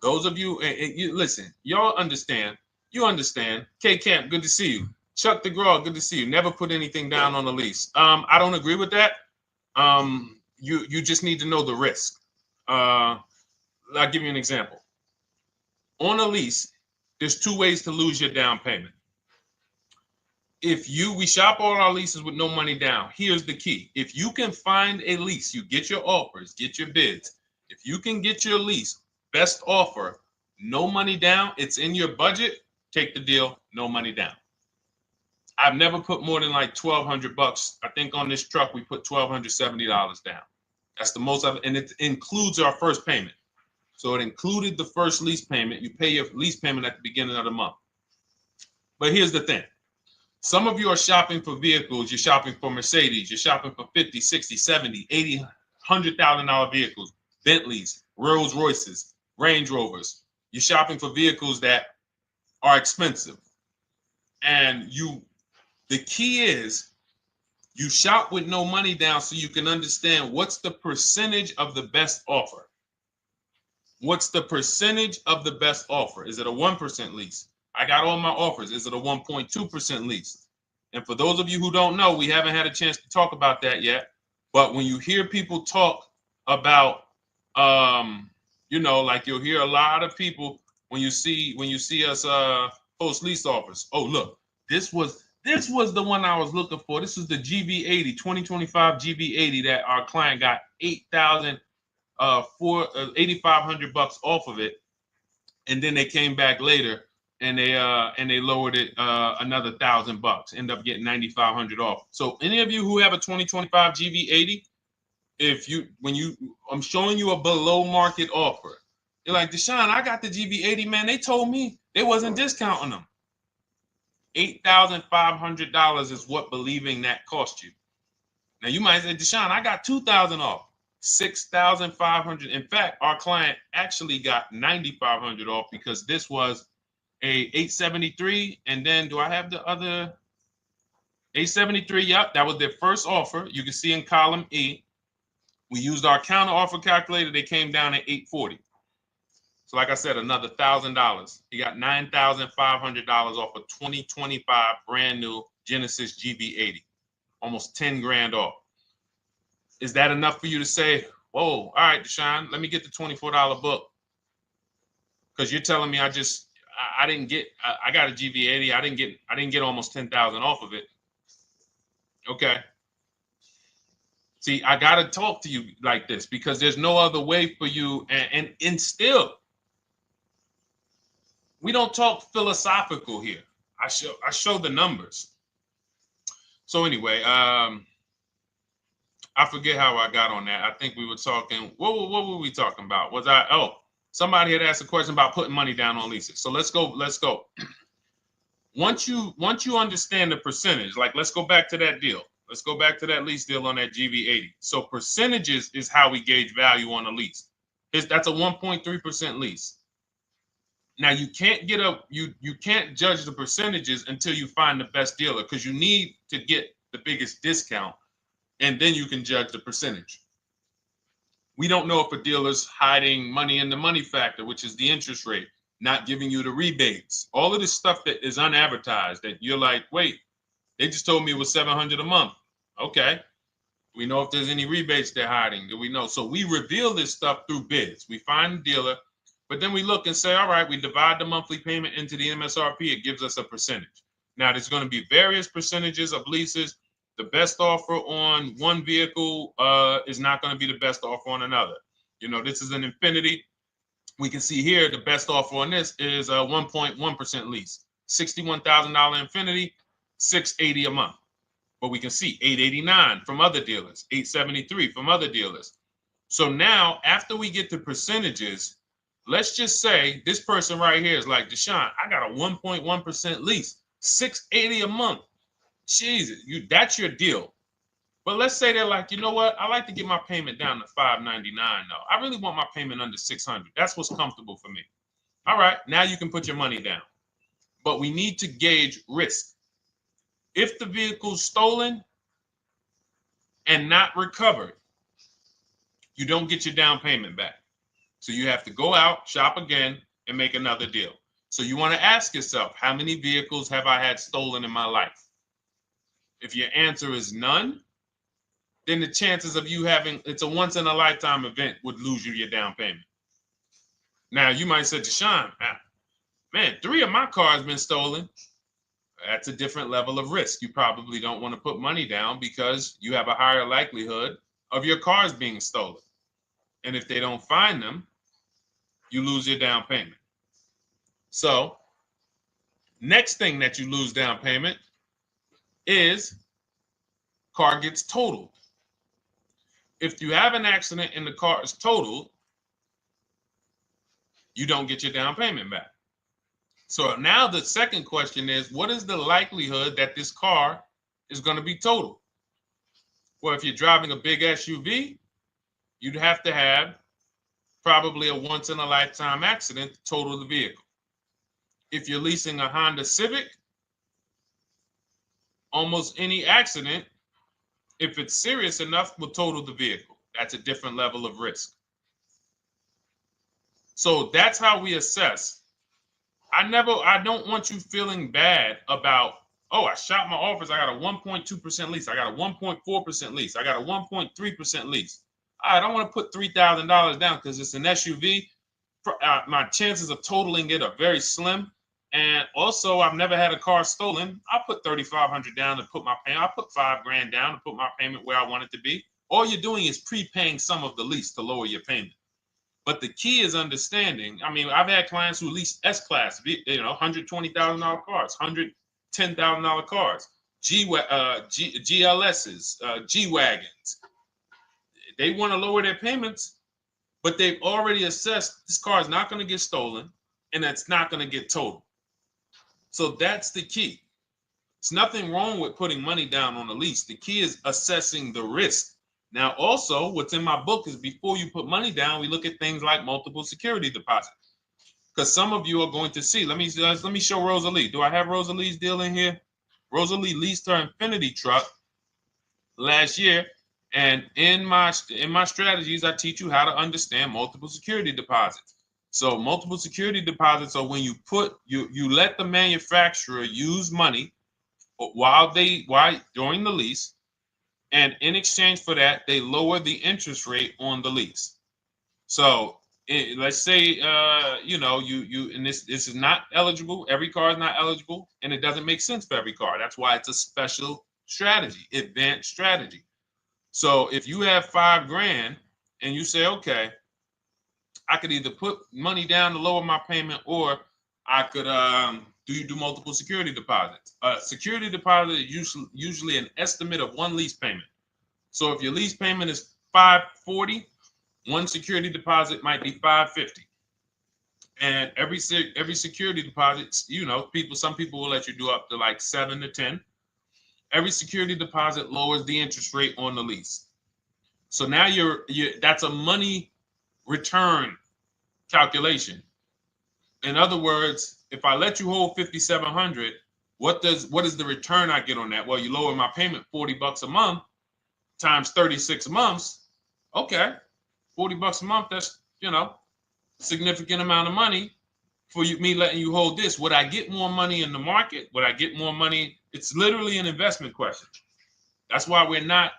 Those of you, and you listen, y'all understand. You understand. K Camp, good to see you. Chuck DeGraw, good to see you. Never put anything down on a lease. I don't agree with that. You just need to know the risk. I'll give you an example. On a lease, there's 2 ways to lose your down payment. We shop all our leases with no money down. Here's the key. If you can find a lease, you get your offers, get your bids. If you can get your lease, best offer, no money down, it's in your budget, take the deal, no money down. I've never put more than like $1,200. I think on this truck, we put $1,270 down. That's the most and it includes our first payment. So it included the first lease payment. You pay your lease payment at the beginning of the month. But here's the thing. Some of you are shopping for vehicles. You're shopping for Mercedes. You're shopping for 50, 60, 70, 80, $100,000 vehicles, Bentleys, Rolls Royces, Range Rovers. You're shopping for vehicles that are expensive. And the key is you shop with no money down so you can understand what's the percentage of the best offer. What's the percentage of the best offer? Is it a 1% lease? I got all my offers. Is it a 1.2% lease? And for those of you who don't know, we haven't had a chance to talk about that yet. But when you hear people talk about, like you'll hear a lot of people when you see us post lease offers. Oh, look, this was the one I was looking for. This is the GV80, 2025 GV80 that our client got $8,500 off of it, and then they came back later and they lowered it another $1,000. End up getting $9,500 off. So any of you who have a 2025 GV80, I'm showing you a below market offer. You're like, Deshone, I got the GV80, man. They told me they wasn't discounting them. $8,500 is what believing that cost you. Now you might say, Deshone, I got $2,000 off. $6,500. In fact, our client actually got $9,500 off because this was a 873. And then do I have the other 873? Yep, that was their first offer. You can see in column E. We used our counter offer calculator. They came down at 840. So like I said, another $1,000. He got $9,500 off a 2025 brand new Genesis GV80. Almost 10 grand off. Is that enough for you to say, Whoa, all right, Deshone, let me get the $24 book. Because you're telling me I didn't get, I got a GV80. I didn't get almost 10,000 off of it. Okay. See, I got to talk to you like this because there's no other way for you. And still, we don't talk philosophical here. I show the numbers. So anyway, I forget how I got on that. I think we were talking, what were we talking about? Somebody had asked a question about putting money down on leases. So let's go. Once you understand the percentage, like let's go back to that deal. Let's go back to that lease deal on that GV80. So percentages is how we gauge value on a lease. That's a 1.3% lease. Now you can't you can't judge the percentages until you find the best dealer because you need to get the biggest discount, and then you can judge the percentage. We don't know if a dealer's hiding money in the money factor, which is the interest rate, not giving you the rebates, all of this stuff that is unadvertised that you're like, wait, they just told me it was $700 a month. Okay. We know if there's any rebates they're hiding. Do we know? So we reveal this stuff through bids. We find the dealer, but then we look and say, all right, we divide the monthly payment into the MSRP. It gives us a percentage. Now, there's going to be various percentages of leases. The best offer on one vehicle is not going to be the best offer on another. You know, this is an Infinity. We can see here the best offer on this is a 1.1% lease. $61,000 Infinity, $680 a month. But we can see $889 from other dealers, $873 from other dealers. So now, after we get to percentages, let's just say this person right here is like, Deshone, I got a 1.1% lease, $680 a month. Jesus, that's your deal. But let's say they're like, you know what? I like to get my payment down to $599 though. I really want my payment under $600. That's what's comfortable for me. All right, now you can put your money down. But we need to gauge risk. If the vehicle's stolen and not recovered, you don't get your down payment back. So you have to go out, shop again, and make another deal. So you want to ask yourself, how many vehicles have I had stolen in my life? If your answer is none, then the chances of you having, it's a once in a lifetime event, would lose you your down payment. Now you might say, Deshone, man, 3 of my cars been stolen. That's a different level of risk. You probably don't want to put money down because you have a higher likelihood of your cars being stolen. And if they don't find them, you lose your down payment. So next thing that you lose down payment is car gets totaled. If you have an accident and the car is totaled, you don't get your down payment back. So now the second question is, what is the likelihood that this car is going to be totaled? Well, if you're driving a big SUV, you'd have to have probably a once in a lifetime accident to total the vehicle. If you're leasing a Honda Civic, almost any accident, if it's serious enough, will total the vehicle. That's a different level of risk. So that's how we assess. I don't want you feeling bad about, oh, I shot my offers. I got a 1.2% lease. I got a 1.4% lease. I got a 1.3% lease. I don't want to put $3,000 down because it's an SUV. My chances of totaling it are very slim. And also, I've never had a car stolen. I put $3,500 down to put my payment. I put $5,000 down to put my payment where I want it to be. All you're doing is prepaying some of the lease to lower your payment. But the key is understanding. I mean, I've had clients who lease S-Class, $120,000 cars, $110,000 cars, GLSs, G-Wagons. They want to lower their payments, but they've already assessed this car is not going to get stolen and it's not going to get totaled. So that's the key. There's nothing wrong with putting money down on a lease. The key is assessing the risk. Now, also, what's in my book is before you put money down, we look at things like multiple security deposits. Because some of you are going to see, let me show Rosalie. Do I have Rosalie's deal in here? Rosalie leased her Infinity truck last year. And in my strategies, I teach you how to understand multiple security deposits. So multiple security deposits are when you let the manufacturer use money during the lease And in exchange for that, they lower the interest rate on the lease. So let's say you and this is not eligible. Every car is not eligible, and it doesn't make sense for every car. That's why it's a special strategy, advanced strategy. So if you have $5,000 and you say, okay, I could either put money down to lower my payment, or I could do multiple security deposits. Security deposit is usually an estimate of one lease payment. So if your lease payment is $540, one security deposit might be $550. And every security deposit, some people will let you do up to like 7 to 10. Every security deposit lowers the interest rate on the lease. So now that's a money return calculation. In other words, if I let you hold $5,700, what is the return I get on that? Well, you lower my payment $40 a month times 36 months. Okay, $40 a month. That's significant amount of money for me letting you hold this. Would I get more money in the market? Would I get more money? It's literally an investment question. That's why we're not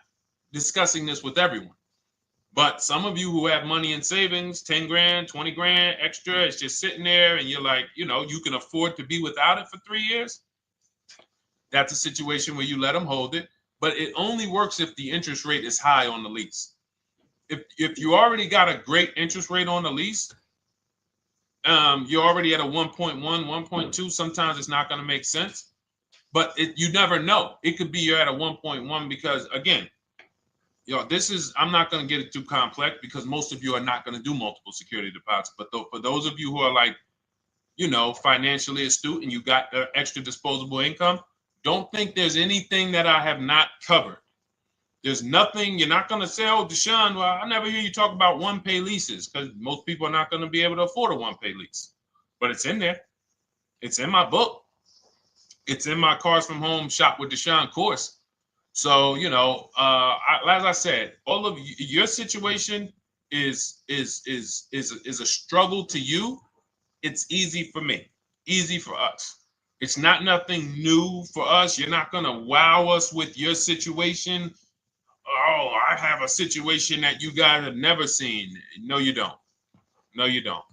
discussing this with everyone. But some of you who have money in savings, 10 grand, 20 grand extra, it's just sitting there, and you're like, you can afford to be without it for 3 years. That's a situation where you let them hold it, but it only works if the interest rate is high on the lease. If you already got a great interest rate on the lease, you're already at a 1.1, 1.2. Sometimes it's not going to make sense, but you never know. It could be you're at a 1.1 because, again, I'm not going to get it too complex because most of you are not going to do multiple security deposits. But for those of you who are like, financially astute and you got extra disposable income, don't think there's anything that I have not covered. There's nothing. You're not going to say, oh, Deshone, well, I never hear you talk about one-pay leases, because most people are not going to be able to afford a one-pay lease. But it's in there. It's in my book. It's in my Cars from Home Shop with Deshone course. So, as I said, all of your situation is a struggle to you. It's easy for me, easy for us. It's nothing new for us. You're not going to wow us with your situation. Oh, I have a situation that you guys have never seen. No, you don't. No, you don't.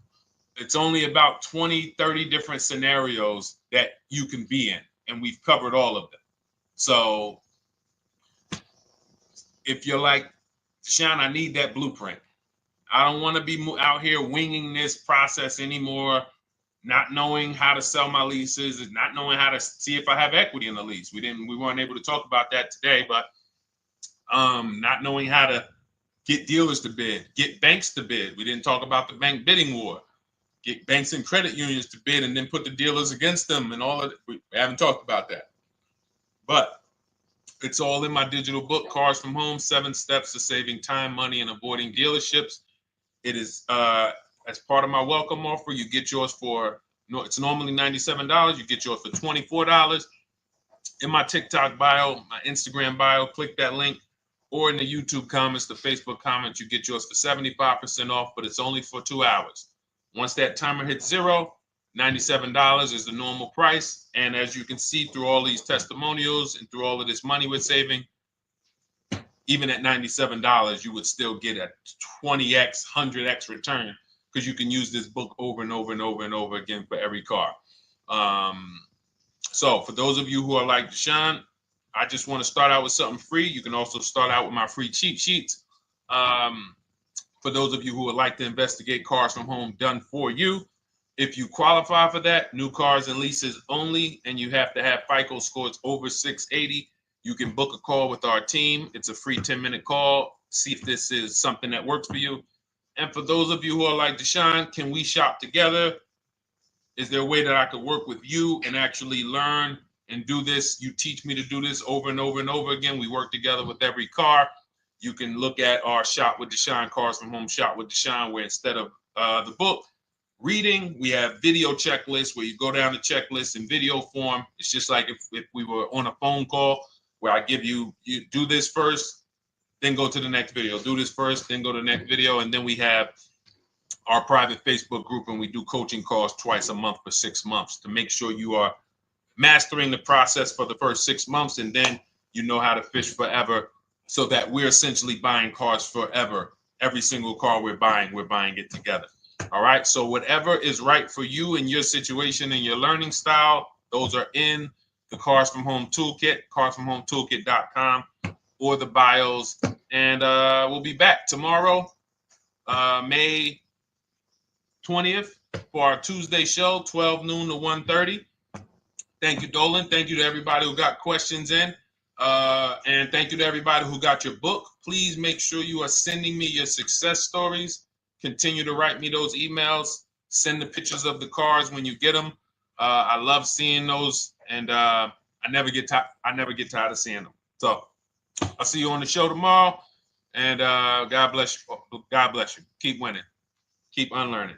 It's only about 20, 30 different scenarios that you can be in, and we've covered all of them. So if you're like, Deshone, I need that blueprint. I don't want to be out here winging this process anymore, not knowing how to sell my leases, and not knowing how to see if I have equity in the lease. We weren't able to talk about that today, but not knowing how to get dealers to bid, get banks to bid. We didn't talk about the bank bidding war. Get banks and credit unions to bid and then put the dealers against them and all of it. We haven't talked about that. But it's all in my digital book, Cars from Home, 7 Steps to Saving Time, Money, and Avoiding Dealerships. It is, as part of my welcome offer, you get yours for, it's normally $97. You get yours for $24. In my TikTok bio, my Instagram bio, click that link, or in the YouTube comments, the Facebook comments, you get yours for 75% off, but it's only for 2 hours. Once that timer hits 0, $97 is the normal price. And as you can see through all these testimonials and through all of this money we're saving, even at $97, you would still get a 20x, 100x return, because you can use this book over and over and over and over again for every car. So for those of you who are like, Deshone, I just want to start out with something free, you can also start out with my free cheat sheets. For those of you who would like to investigate Cars from Home done for you, if you qualify for that, new cars and leases only, and you have to have FICO scores over 680, you can book a call with our team. It's a free 10-minute call. See if this is something that works for you. And for those of you who are like, Deshone, can we shop together? Is there a way that I could work with you and actually learn and do this? You teach me to do this over and over and over again. We work together with every car. You can look at our Shop with Deshone, Cars from Home Shop with Deshone, where instead of the book reading, we have video checklists where you go down the checklist in video form. It's just like if we were on a phone call, where I give you do this first, then go to the next video. Do this first, then go to the next video. And then we have our private Facebook group, and we do coaching calls twice a month for 6 months to make sure you are mastering the process for the first 6 months, and then you know how to fish forever so that we're essentially buying cars forever. Every single car we're buying it together. All right. So whatever is right for you and your situation and your learning style, those are in the Cars from Home Toolkit, carsfromhometoolkit.com, or the bios. And we'll be back tomorrow, May 20th, for our Tuesday show, 12 noon to 1:30. Thank you, Dolan. Thank you to everybody who got questions in. And thank you to everybody who got your book. Please make sure you are sending me your success stories. Continue to write me those emails. Send the pictures of the cars when you get them. I love seeing those, and I never get tired of seeing them. So I'll see you on the show tomorrow. And God bless you. God bless you. Keep winning. Keep unlearning.